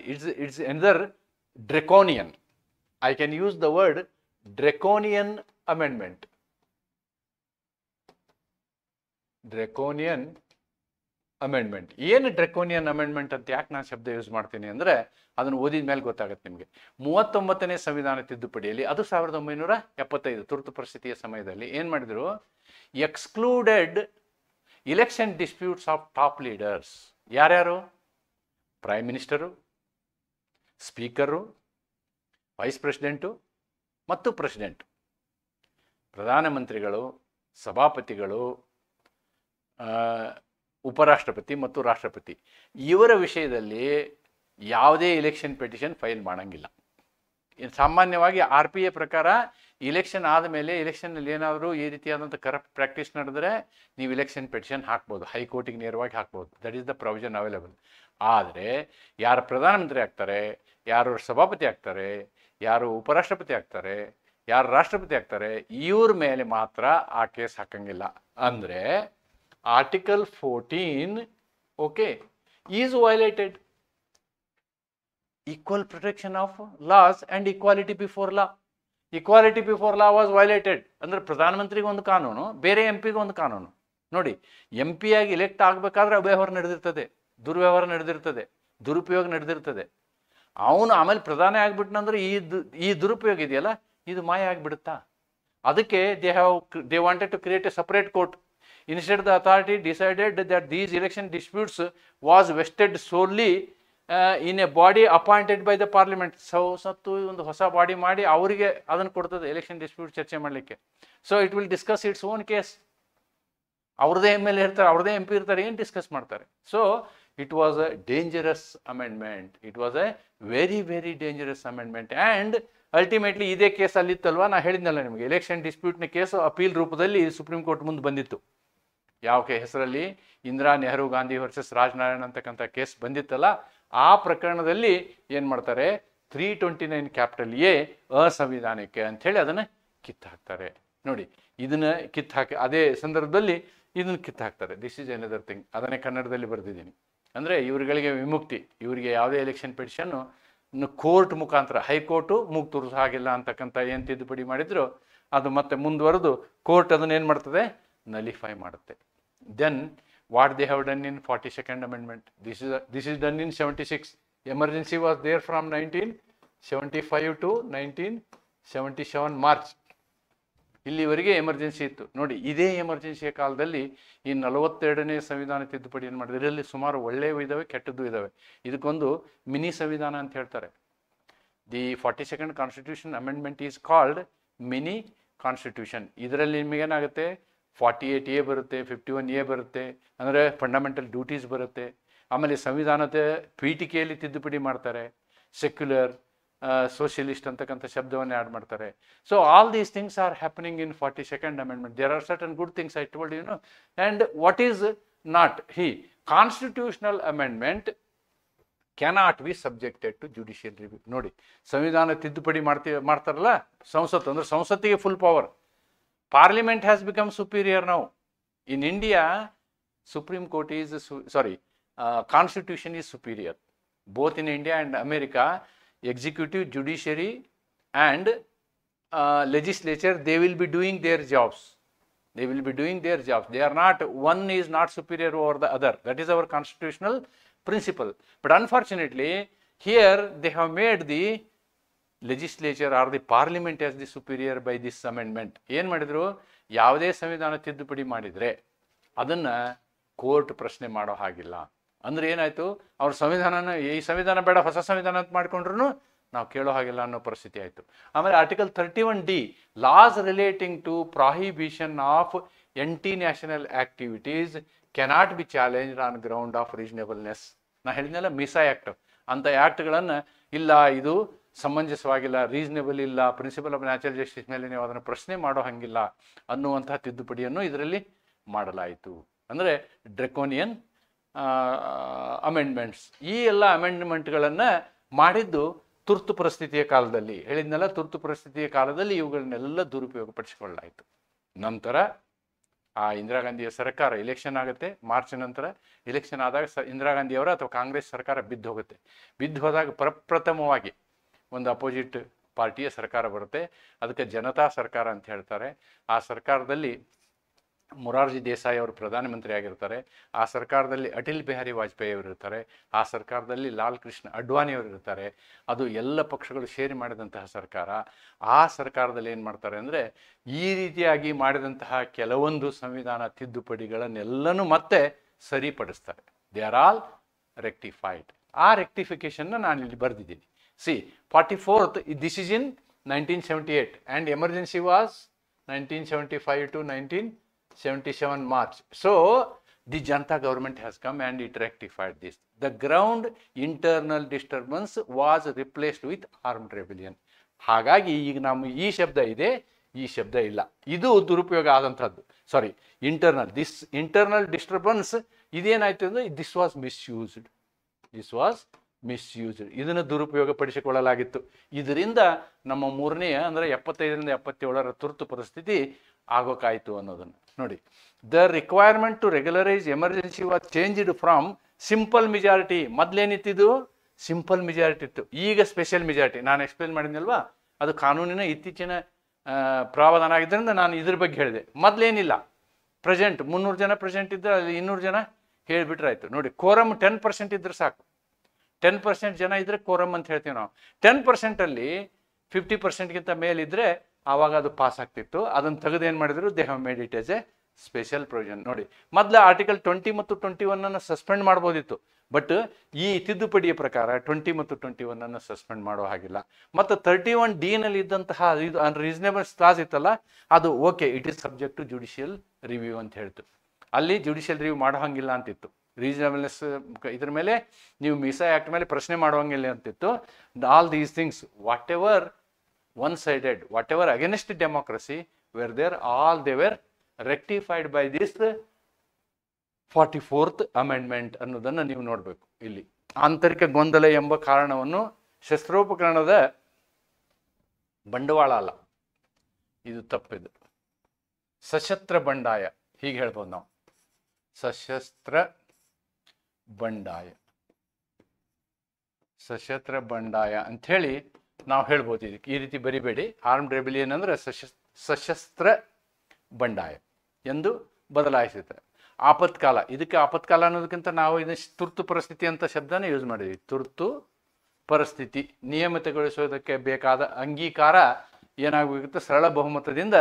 it's another draconian. I can use the word draconian amendment. ಏನು ಡ್ರೆಕೋನಿಯನ್ ಅಮೆಂಡ್ಮೆಂಟ್ ಅಂತ ಯಾಕೆ ನಾನು ಶಬ್ದ use ಮಾಡ್ತೀನಿ ಅಂದರೆ, ಅದನ್ನು ಓದಿದ ಮೇಲೆ ಗೊತ್ತಾಗುತ್ತೆ ನಿಮಗೆ. 39ನೇ ಸಂವಿಧಾನ ತಿದ್ದುಪಡಿಯಲ್ಲಿ, ಅದು 1975 ತುರ್ತು ಪರಿಸ್ಥಿತಿಯ ಸಮಯದಲ್ಲಿ ಏನು ಮಾಡಿದರು, excluded election disputes of top leaders. ಯಾರ್ಯಾರು, prime minister, speaker, vice president ಮತ್ತು ಪ್ರೆಸಿಡೆಂಟ್, ಪ್ರಧಾನಮಂತ್ರಿಗಳು, ಸಭಾಪತಿಗಳು, ಉಪರಾಷ್ಟ್ರಪತಿ ಮತ್ತು ರಾಷ್ಟ್ರಪತಿ, ಇವರ ವಿಷಯದಲ್ಲಿ ಯಾವುದೇ ಇಲೆಕ್ಷನ್ ಪಿಟಿಷನ್ ಫೈಲ್ ಮಾಡೋಂಗಿಲ್ಲ. ಸಾಮಾನ್ಯವಾಗಿ RPA ಪ್ರಕಾರ ಇಲೆಕ್ಷನ್ ಆದಮೇಲೆ ಇಲೆಕ್ಷನ್ನಲ್ಲಿ ಏನಾದರೂ ಈ ರೀತಿಯಾದಂಥ ಕರಪ್ಟ್ ಪ್ರಾಕ್ಟೀಸ್ ನಡೆದರೆ ನೀವು ಇಲೆಕ್ಷನ್ ಪೆಟಿಷನ್ ಹಾಕ್ಬೋದು, ಹೈಕೋರ್ಟಿಗೆ ನೇರವಾಗಿ ಹಾಕ್ಬೋದು. That is the provision available. ಆದರೆ ಯಾರು ಪ್ರಧಾನಮಂತ್ರಿ ಆಗ್ತಾರೆ, ಯಾರು ಸಭಾಪತಿ ಆಗ್ತಾರೆ, ಯಾರು ಉಪರಾಷ್ಟ್ರಪತಿ ಆಗ್ತಾರೆ, ಯಾರು ರಾಷ್ಟ್ರಪತಿ ಆಗ್ತಾರೆ, ಇವ್ರ ಮೇಲೆ ಮಾತ್ರ ಆ ಕೇಸ್ ಹಾಕಂಗಿಲ್ಲ. ಅಂದರೆ article 14 okay is violated. Equal protection of loss and equality before law. Equality before law was violated. ಅಂದರೆ ಪ್ರಧಾನಮಂತ್ರಿಗೆ ಒಂದು ಕಾನೂನು, ಬೇರೆ ಎಂ ಪಿಗೆ ಒಂದು ಕಾನೂನು. ನೋಡಿ, ಎಂ ಪಿ ಆಗಿ ಎಲೆಕ್ಟ್ ಆಗಬೇಕಾದ್ರೆ ಅವ್ಯವಹಾರ ನಡೆದಿರ್ತದೆ, ದುರ್ವ್ಯವಹಾರ ನಡೆದಿರ್ತದೆ, ದುರುಪಯೋಗ ನಡೆದಿರ್ತದೆ. ಅವನು ಆಮೇಲೆ ಪ್ರಧಾನಿ ಆಗಿಬಿಟ್ನಂದ್ರೆ ಈ ದುರುಪಯೋಗ ಇದೆಯಲ್ಲ, ಇದು ಮಾಯ ಆಗಿಬಿಡುತ್ತಾ? ಅದಕ್ಕೆ they wanted to create a separate court. Instead the authority decided that these election disputes was vested solely in a body appointed by the parliament. ಸತ್ತು ಒಂದು ಹೊಸ ಬಾಡಿ ಮಾಡಿ ಅವರಿಗೆ ಅದನ್ನು ಕೊಡ್ತದೆ ಎಲೆಕ್ಷನ್ ಡಿಸ್ಪ್ಯೂಟ್ ಚರ್ಚೆ ಮಾಡಲಿಕ್ಕೆ. So it will discuss its own case. ಅವ್ರದ್ದೇ ಎಮ್ ಎಲ್ ಎ ಇರ್ತಾರೆ, ಅವ್ರದ್ದೇ ಎಂ ಪಿ ಇರ್ತಾರೆ, ಏನು ಡಿಸ್ಕಸ್ ಮಾಡ್ತಾರೆ? So it was a dangerous amendment. It was A very very dangerous amendment. And ultimately ಇದೇ ಕೇಸ್ ಅಲ್ಲಿತ್ತಲ್ವ, ನಾ ಹೇಳಿದ್ನಲ್ಲ ನಿಮಗೆ, ಎಲೆಕ್ಷನ್ ಡಿಸ್ಪ್ಯೂಟ್ನ ಕೇಸು ಅಪೀಲ್ ರೂಪದಲ್ಲಿ ಸುಪ್ರೀಂ ಕೋರ್ಟ್ ಮುಂದೆ ಬಂದಿತ್ತು. ಯಾವ ಹೆಸರಲ್ಲಿ? ಇಂದಿರಾ ನೆಹರು ಗಾಂಧಿ ವರ್ಸಸ್ ರಾಜನಾರಾಯಣ್ ಅಂತಕ್ಕಂಥ ಕೇಸ್ ಬಂದಿತ್ತಲ್ಲ, ಆ ಪ್ರಕರಣದಲ್ಲಿ ಏನು ಮಾಡ್ತಾರೆ, 329 ಕ್ಯಾಪಿಟಲ್ ಎ ಅಸಂವಿಧಾನಿಕ ಅಂಥೇಳಿ ಅದನ್ನು ಕಿತ್ತು ಹಾಕ್ತಾರೆ. ನೋಡಿ, ಇದನ್ನು ಕಿತ್ತು ಹಾಕಿ ಅದೇ ಸಂದರ್ಭದಲ್ಲಿ ಇದನ್ನು ಕಿತ್ತು ಹಾಕ್ತಾರೆ. This is another thing. ಅದನ್ನೇ ಕನ್ನಡದಲ್ಲಿ ಬರೆದಿದ್ದೀನಿ. ಅಂದರೆ ಇವರುಗಳಿಗೆ ವಿಮುಕ್ತಿ, ಇವರಿಗೆ ಯಾವುದೇ ಎಲೆಕ್ಷನ್ ಪಿಟಿಷನ್ನು ಕೋರ್ಟ್ ಮುಖಾಂತರ, ಹೈಕೋರ್ಟು ಮೂಗು ತೋರಿಸೋ ಹಾಗಿಲ್ಲ ಅಂತಕ್ಕಂಥ ಏನು ತಿದ್ದುಪಡಿ ಮಾಡಿದ್ರು ಅದು ಮತ್ತೆ ಮುಂದುವರೆದು ಕೋರ್ಟ್ ಅದನ್ನು ಏನು ಮಾಡ್ತದೆ, ನಲಿಫೈ ಮಾಡುತ್ತೆ. Then what they have done in 42nd amendment. This is done in 76. Emergency was there from 1975 to 1977 March. ಇಲ್ಲಿವರೆಗೆ ಎಮರ್ಜೆನ್ಸಿ ಇತ್ತು. ನೋಡಿ, ಇದೇ ಎಮರ್ಜೆನ್ಸಿಯ ಕಾಲದಲ್ಲಿ ಈ 42ನೇ ಸಂವಿಧಾನ ತಿದ್ದುಪಡಿ ಏನು ಮಾಡಿದ್ರೆ, ಇದರಲ್ಲಿ ಸುಮಾರು ಒಳ್ಳೆಯವು ಇದ್ದಾವೆ, ಕೆಟ್ಟದ್ದು ಇದ್ದಾವೆ. ಇದಕ್ಕೊಂದು ಮಿನಿ ಸಂವಿಧಾನ ಅಂತ ಹೇಳ್ತಾರೆ. The 42nd constitution amendment is called mini constitution. ಇದರಲ್ಲಿ ನಿಮಗೇನಾಗುತ್ತೆ, 48A ಬರುತ್ತೆ, 51A ಬರುತ್ತೆ, ಅಂದರೆ ಫಂಡಮೆಂಟಲ್ ಡ್ಯೂಟೀಸ್ ಬರುತ್ತೆ. ಆಮೇಲೆ ಸಂವಿಧಾನದ ಪೀಠಿಕೆಯಲ್ಲಿ ತಿದ್ದುಪಡಿ ಮಾಡ್ತಾರೆ. ಸೆಕ್ಯುಲರ್, ಸೋಷಿಯಲಿಸ್ಟ್ ಅಂತಕ್ಕಂಥ ಶಬ್ದವನ್ನು ಆ್ಯಡ್ ಮಾಡ್ತಾರೆ. So all these things are happening in 42nd amendment. There are certain good things I told you know. And what is not, constitutional amendment cannot be subjected to judicial review. ನೋಡಿ, ಸಂವಿಧಾನ ತಿದ್ದುಪಡಿ ಮಾಡ್ತಾರಲ್ಲ ಸಂಸತ್ತು, ಅಂದರೆ ಸಂಸತ್ತಿಗೆ full power. Parliament has become superior now. In India, Supreme Court is, Constitution is superior. Both in India and America, executive, judiciary and legislature, they will be doing their jobs. They will be doing their jobs. They are not, one is not superior over the other. That is our constitutional principle. But unfortunately, here they have made the legislature or the parliament as the superior by this amendment. ಏನು ಮಾಡಿದ್ರು, ಯಾವುದೇ ಸಂವಿಧಾನ ತಿದ್ದುಪಡಿ ಮಾಡಿದರೆ ಅದನ್ನು court ಪ್ರಶ್ನೆ ಮಾಡೋ ಹಾಗಿಲ್ಲ. ಅಂದರೆ ಏನಾಯಿತು, ಅವ್ರ ಸಂವಿಧಾನನ ಈ ಸಂವಿಧಾನ ಬೇಡ ಹೊಸ ಸಂವಿಧಾನ ಅಂತ ಮಾಡ್ಕೊಂಡ್ರು ನಾವು ಕೇಳೋ ಹಾಗಿಲ್ಲ ಅನ್ನೋ ಪರಿಸ್ಥಿತಿ ಆಯಿತು. ಆಮೇಲೆ article 31D, laws relating to prohibition of anti national activities cannot be challenged on ground of reasonableness. ನಾ ಹೇಳಿದ್ನಲ್ಲ, ಮಿಸಾ ಆ್ಯಕ್ಟ್, ಅಂಥ ಆ್ಯಕ್ಟ್ಗಳನ್ನು ಇಲ್ಲ, ಇದು ಸಮಂಜಸವಾಗಿಲ್ಲ, ರೀಸನೇಬಲ್ ಇಲ್ಲ, ಪ್ರಿನ್ಸಿಪಲ್ ಆಫ್ ನ್ಯಾಚುರಲ್ ಜಸ್ಟಿಸ್ ಮೇಲೆ ನೀವು ಅದನ್ನು ಪ್ರಶ್ನೆ ಮಾಡೋ ಹಾಗಿಲ್ಲ ಅನ್ನುವಂತಹ ತಿದ್ದುಪಡಿಯನ್ನು ಇದರಲ್ಲಿ ಮಾಡಲಾಯಿತು. ಅಂದರೆ ಡ್ರೆಕೋನಿಯನ್ ಅಮೆಂಡ್ಮೆಂಟ್ಸ್. ಈ ಎಲ್ಲ ಅಮೆಂಡ್ಮೆಂಟ್ಗಳನ್ನು ಮಾಡಿದ್ದು ತುರ್ತು ಪರಿಸ್ಥಿತಿಯ ಕಾಲದಲ್ಲಿ. ಹೇಳಿದ್ನೆಲ್ಲ, ತುರ್ತು ಪರಿಸ್ಥಿತಿಯ ಕಾಲದಲ್ಲಿ ಇವುಗಳನ್ನೆಲ್ಲ ದುರುಪಯೋಗಪಡಿಸಿಕೊಳ್ಳಾಯಿತು. ನಂತರ ಆ ಇಂದಿರಾ ಗಾಂಧಿಯ ಸರ್ಕಾರ ಎಲೆಕ್ಷನ್ ಆಗುತ್ತೆ, ಮಾರ್ಚ್ ನಂತರ ಎಲೆಕ್ಷನ್ ಆದಾಗ ಇಂದಿರಾ ಗಾಂಧಿಯವರ ಅಥವಾ ಕಾಂಗ್ರೆಸ್ ಸರ್ಕಾರ ಬಿದ್ದು ಹೋಗುತ್ತೆ. ಬಿದ್ದು ಹೋದಾಗ ಪ್ರಪ್ರಥಮವಾಗಿ ಒಂದು ಅಪೋಸಿಟ್ ಪಾರ್ಟಿಯ ಸರ್ಕಾರ ಬರುತ್ತೆ. ಅದಕ್ಕೆ ಜನತಾ ಸರ್ಕಾರ ಅಂತ ಹೇಳ್ತಾರೆ. ಆ ಸರ್ಕಾರದಲ್ಲಿ ಮೊರಾರ್ಜಿ ದೇಸಾಯಿ ಅವರು ಪ್ರಧಾನಮಂತ್ರಿ ಆಗಿರ್ತಾರೆ. ಆ ಸರ್ಕಾರದಲ್ಲಿ ಅಟಲ್ ಬಿಹಾರಿ ವಾಜಪೇಯಿ ಅವರು ಇರ್ತಾರೆ. ಆ ಸರ್ಕಾರದಲ್ಲಿ ಲಾಲ್ ಕೃಷ್ಣ ಅಡ್ವಾಣಿ ಅವರು ಇರ್ತಾರೆ. ಅದು ಎಲ್ಲ ಪಕ್ಷಗಳು ಸೇರಿ ಮಾಡಿದಂತಹ ಸರ್ಕಾರ. ಆ ಸರ್ಕಾರದಲ್ಲಿ ಏನು ಮಾಡ್ತಾರೆ ಅಂದರೆ, ಈ ರೀತಿಯಾಗಿ ಮಾಡಿದಂತಹ ಕೆಲವೊಂದು ಸಂವಿಧಾನ ತಿದ್ದುಪಡಿಗಳನ್ನೆಲ್ಲನೂ ಮತ್ತೆ ಸರಿಪಡಿಸ್ತಾರೆ. They are all rectified. ಆ ರೆಕ್ಟಿಫಿಕೇಶನ್ನ ನಾನು ಇಲ್ಲಿ ಬರೆದಿದ್ದೀನಿ. See, 44th, this is in 1978 and emergency was 1975 to 1977 March. So, the Janata government has come and it rectified this. The ground internal disturbance was replaced with armed rebellion. ಹಾಗಾಗಿ ಈಗ ನಮ್ಮ ಈ ಶಬ್ದ ಇದೆ, ಈ ಶಬ್ದ ಇಲ್ಲ. ಇದು ದುರುಪಯೋಗ ಆದಂಥದ್ದು. ಸಾರಿ, ಇಂಟರ್ನಲ್ ಡಿಸ್ಟರ್ಬೆನ್ಸ್ ಇದೇನಾಯ್ತು ಅಂದರೆ ದಿಸ್ ವಾಸ್ ಮಿಸ್ಯೂಸ್ಡ್. ಇದನ್ನು ದುರುಪಯೋಗ ಪಡಿಸಿಕೊಳ್ಳಲಾಗಿತ್ತು. ಇದರಿಂದ ನಮ್ಮ ಮೂರನೆಯ ಅಂದರೆ 75ರಿಂದ 77ರ ತುರ್ತು ಪರಿಸ್ಥಿತಿ ಆಗೋಕ್ಕಾಯಿತು ಅನ್ನೋದನ್ನು ನೋಡಿ. The requirement to regularise emergency was changed from simple majority. ಮೊದಲೇನಿತ್ತಿದ್ದು ಸಿಂಪಲ್ ಮೆಜಾರಿಟಿ ಇತ್ತು, ಈಗ ಸ್ಪೆಷಲ್ ಮೆಜಾರಿಟಿ. ನಾನು ಎಕ್ಸ್ಪ್ಲೇನ್ ಮಾಡಿದ್ನಲ್ವಾ, ಅದು ಕಾನೂನಿನ ಇತ್ತೀಚಿನ ಪ್ರಾವಧಾನ ಆಗಿದ್ದರಿಂದ ನಾನು ಇದ್ರ ಬಗ್ಗೆ ಹೇಳಿದೆ. ಮೊದಲೇನಿಲ್ಲ, ಪ್ರೆಸೆಂಟ್ 300 ಜನ ಪ್ರೆಸೆಂಟ್ ಇದ್ದರೆ ಅಲ್ಲಿ 200 ಜನ ಹೇಳಿಬಿಟ್ರೆ ಆಯಿತು. ನೋಡಿ, ಕೋರಮ್ 10% ಇದ್ರೆ ಸಾಕು. 10% ಜನ ಇದ್ರೆ ಕೋರಮ್ ಅಂತ ಹೇಳ್ತೀವಿ ನಾವು. 10%ಅಲ್ಲಿ 50%ಗಿಂತ ಮೇಲಿದ್ರೆ ಆವಾಗ ಅದು ಪಾಸ್ ಆಗ್ತಿತ್ತು. ಅದನ್ನು ತೆಗೆದು ಏನು ಮಾಡಿದ್ರು, they have made it as a special provision. ನೋಡಿ, ಮೊದಲು ಆರ್ಟಿಕಲ್ 20 ಮತ್ತು 21 ಸಸ್ಪೆಂಡ್ ಮಾಡ್ಬೋದಿತ್ತು. ಬಟ್ ಈ ತಿದ್ದುಪಡಿಯ ಪ್ರಕಾರ 20 ಮತ್ತು 21 ಸಸ್ಪೆಂಡ್ ಮಾಡೋ ಹಾಗಿಲ್ಲ. ಮತ್ತು 31D ನಲ್ಲಿ ಇದ್ದಂತಹ ಇದು ಅನ್ರೀಸನೇಬಲ್ ಕ್ಲಾಸ್ ಇತ್ತಲ್ಲ, ಅದು okay, it is subject to judicial review ಅಂತ ಹೇಳ್ತು. ಅಲ್ಲಿ ಜುಡಿಷಿಯಲ್ ರಿವ್ಯೂ ಮಾಡೋ ಹಂಗಿಲ್ಲ ಅಂತಿತ್ತು. ರೀಸನಬಲ್ನೆಸ್ ಇದ್ರ ಮೇಲೆ ನೀವು ಮೀಸಾ ಆ್ಯಕ್ಟ್ ಮೇಲೆ ಪ್ರಶ್ನೆ ಮಾಡುವಂಗಿಲ್ಲ ಅಂತಿತ್ತು. All these things, whatever one sided, whatever against democracy were there, all they were rectified by this 44th amendment ಅನ್ನೋದನ್ನು ನೀವು ನೋಡಬೇಕು. ಇಲ್ಲಿ ಆಂತರಿಕ ಗೊಂದಲ ಎಂಬ ಕಾರಣವನ್ನು ಶಸ್ತ್ರೋಪಕರಣದ ಬಂಡವಾಳ ಅಲ್ಲ, ಇದು ತಪ್ಪಿದು, ಸಶಸ್ತ್ರ ಬಂಡಾಯ ಹೀಗೆ ಹೇಳ್ಬೋದು ನಾವು. ಸಶಸ್ತ್ರ ಬಂಡಾಯ ಅಂಥೇಳಿ ನಾವು ಹೇಳ್ಬೋದು. ಇದಕ್ಕೆ ಈ ರೀತಿ ಬರಿಬೇಡಿ. ಆರ್ಮ್ಡ್ ರೆಬಿಲಿಯನ್ ಅಂದರೆ ಸಶಸ್ತ್ರ ಬಂಡಾಯ ಎಂದು ಬದಲಾಯಿಸುತ್ತೆ. ಆಪತ್ಕಾಲ, ಇದಕ್ಕೆ ಆಪತ್ಕಾಲ ಅನ್ನೋದಕ್ಕಿಂತ ನಾವು ಇದನ್ನು ತುರ್ತು ಪರಿಸ್ಥಿತಿ ಅಂತ ಶಬ್ದನೇ ಯೂಸ್ ಮಾಡಿದ್ವಿ. ತುರ್ತು ಪರಿಸ್ಥಿತಿ ನಿಯಮಿತಗೊಳಿಸೋದಕ್ಕೆ ಬೇಕಾದ ಅಂಗೀಕಾರ ಏನಾಗಬೇಕಿತ್ತು, ಸರಳ ಬಹುಮತದಿಂದ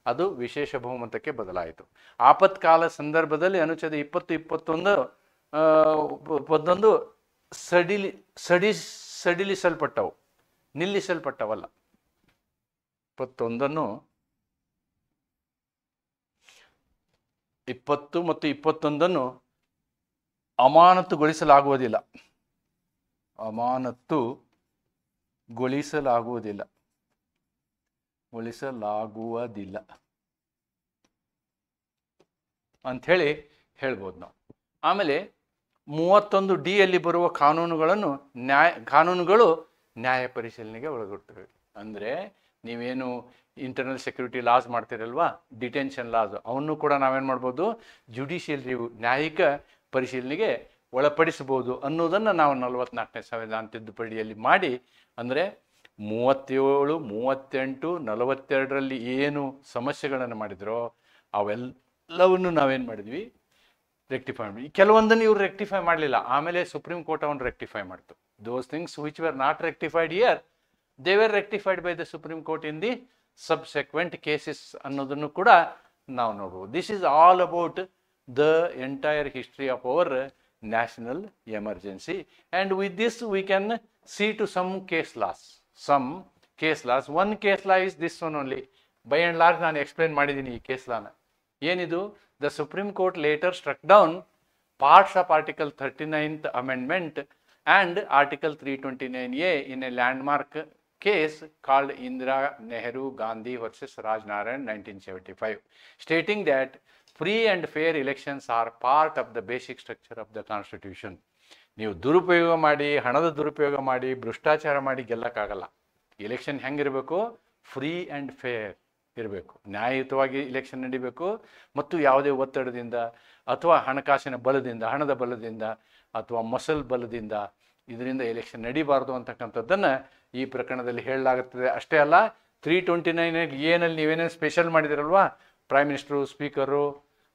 ಅದು ವಿಶೇಷ ಬಹುಮತಕ್ಕೆ ಬದಲಾಯಿತು. ಆಪತ್ಕಾಲ ಸಂದರ್ಭದಲ್ಲಿ ಅನುಚ್ಛೇದ 20-21 ಸಡಿಲಿಸಲ್ಪಟ್ಟವು, ನಿಲ್ಲಿಸಲ್ಪಟ್ಟವಲ್ಲ. 21 20 ಮತ್ತು 21 ಅಮಾನತುಗೊಳಿಸಲಾಗುವುದಿಲ್ಲ ಅಂಥೇಳಿ ಹೇಳ್ಬೋದು ನಾವು. ಆಮೇಲೆ 31D ಯಲ್ಲಿ ಬರುವ ಕಾನೂನುಗಳು ನ್ಯಾಯ ಪರಿಶೀಲನೆಗೆ ಒಳಗೊಳ್ತವೆ. ಅಂದರೆ ನೀವೇನು ಇಂಟರ್ನಲ್ ಸೆಕ್ಯೂರಿಟಿ ಲಾಸ್ ಮಾಡ್ತೀರಲ್ವಾ, ಡಿಟೆನ್ಷನ್ ಲಾಸ್, ಅವನ್ನು ಕೂಡ ನಾವೇನು ಮಾಡ್ಬೋದು, ಜುಡಿಷಿಯಲ್ ರಿವ್ಯೂ, ನ್ಯಾಯಿಕ ಪರಿಶೀಲನೆಗೆ ಒಳಪಡಿಸಬಹುದು ಅನ್ನೋದನ್ನು ನಾವು 44ನೇ ಸಂವಿಧಾನ ತಿದ್ದುಪಡಿಯಲ್ಲಿ ಮಾಡಿ, ಅಂದರೆ 37, 38, 42ರಲ್ಲಿ ಏನು ಸಮಸ್ಯೆಗಳನ್ನು ಮಾಡಿದ್ರೋ ಅವೆಲ್ಲವನ್ನು ನಾವೇನು ಮಾಡಿದ್ವಿ, ರೆಕ್ಟಿಫೈ ಮಾಡಿ. ಕೆಲವೊಂದನ್ನು ಇವರು ರೆಕ್ಟಿಫೈ ಮಾಡಲಿಲ್ಲ, ಆಮೇಲೆ ಸುಪ್ರೀಂ ಕೋರ್ಟ್ ಅವನ್ನು ರೆಕ್ಟಿಫೈ ಮಾಡ್ತು. Those things which were not rectified here, they were rectified by the supreme court in the subsequent cases ಅನ್ನೋದನ್ನು ಕೂಡ ನಾವು ನೋಡ್ಬೋದು. This is all about the entire history of our national emergency. And with this we can see to some case laws. One case law is this one only. By and large ನಾನು explain ಮಾಡಿದ್ದೀನಿ ಈ case ಲಾನ. ಏನಿದು, the supreme court later struck down parts of article 39th amendment and Article 329A in a landmark case called Indira Nehru Gandhi versus Raj Narayan 1975, stating that free and fair elections are part of the basic structure of the Constitution. ನೀವು ದುರುಪಯೋಗ ಮಾಡಿ, ಹಣದ ದುರುಪಯೋಗ ಮಾಡಿ, ಭ್ರಷ್ಟಾಚಾರ ಮಾಡಿ ಗೆಲ್ಲಕ್ಕಾಗಲ್ಲ. Election ಹೆಂಗಿರಬೇಕು, free and fair ಇರಬೇಕು, ನ್ಯಾಯಯುತವಾಗಿ ಎಲೆಕ್ಷನ್ ನಡಿಬೇಕು. ಮತ್ತು ಯಾವುದೇ ಒತ್ತಡದಿಂದ ಅಥವಾ ಹಣಕಾಸಿನ ಬಲದಿಂದ, ಹಣದ ಬಲದಿಂದ ಅಥವಾ ಮಸಲ್ ಬಲದಿಂದ ಇದರಿಂದ ಎಲೆಕ್ಷನ್ ನಡಿಬಾರ್ದು ಅಂತಕ್ಕಂಥದ್ದನ್ನು ಈ ಪ್ರಕರಣದಲ್ಲಿ ಹೇಳಲಾಗುತ್ತದೆ. ಅಷ್ಟೇ ಅಲ್ಲ, 329A ನೀವೇನೇನು ಸ್ಪೆಷಲ್ ಮಾಡಿದಿರಲ್ವಾ, ಪ್ರೈಮ್ ಮಿನಿಸ್ಟರು, ಸ್ಪೀಕರು,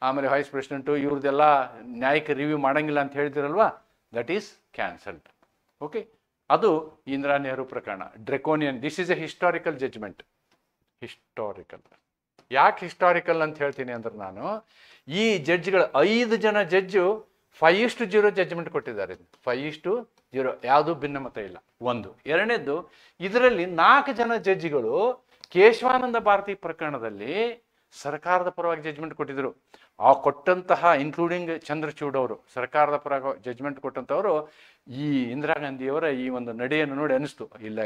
ಆಮೇಲೆ ವೈಸ್ ಪ್ರೆಸಿಡೆಂಟು, ಇವ್ರದ್ದೆಲ್ಲ ನ್ಯಾಯಿಕ ರಿವ್ಯೂ ಮಾಡೋಂಗಿಲ್ಲ ಅಂತ ಹೇಳಿದಿರಲ್ವಾ, ದಟ್ ಈಸ್ ಕ್ಯಾನ್ಸಲ್ಡ್. ಓಕೆ, ಅದು ಇಂದಿರಾ ನೆಹರು ಪ್ರಕರಣ, draconian. This is a historical judgment. ಯಾಕೆ ಹಿಸ್ಟಾರಿಕಲ್ ಅಂತ ಹೇಳ್ತೀನಿ ಅಂದ್ರೆ, ನಾನು ಈ ಜಡ್ಜ್ಗಳು 5 ಜನ ಜಡ್ಜು 5-0 ಜಡ್ಜ್ಮೆಂಟ್ ಕೊಟ್ಟಿದ್ದಾರೆ. 5-0, ಯಾವುದು ಭಿನ್ನಮತ ಇಲ್ಲ. ಒಂದು. ಎರಡನೇದ್ದು, ಇದರಲ್ಲಿ 4 ಜನ ಜಡ್ಜಿಗಳು ಕೇಶವಾನಂದ ಭಾರತಿ ಪ್ರಕರಣದಲ್ಲಿ ಸರ್ಕಾರದ ಪರವಾಗಿ ಜಡ್ಜ್ಮೆಂಟ್ ಕೊಟ್ಟಿದ್ರು. ಆ ಕೊಟ್ಟಂತಹ, ಇನ್ಕ್ಲೂಡಿಂಗ್ ಚಂದ್ರಚೂಡ್ ಅವರು, ಸರ್ಕಾರದ ಪರವಾಗಿ ಜಡ್ಜ್ಮೆಂಟ್ ಕೊಟ್ಟಂಥವರು ಈ ಇಂದಿರಾ ಗಾಂಧಿಯವರ ಈ ಒಂದು ನಡೆಯನ್ನು ನೋಡಿ ಅನಿಸ್ತು, ಇಲ್ಲ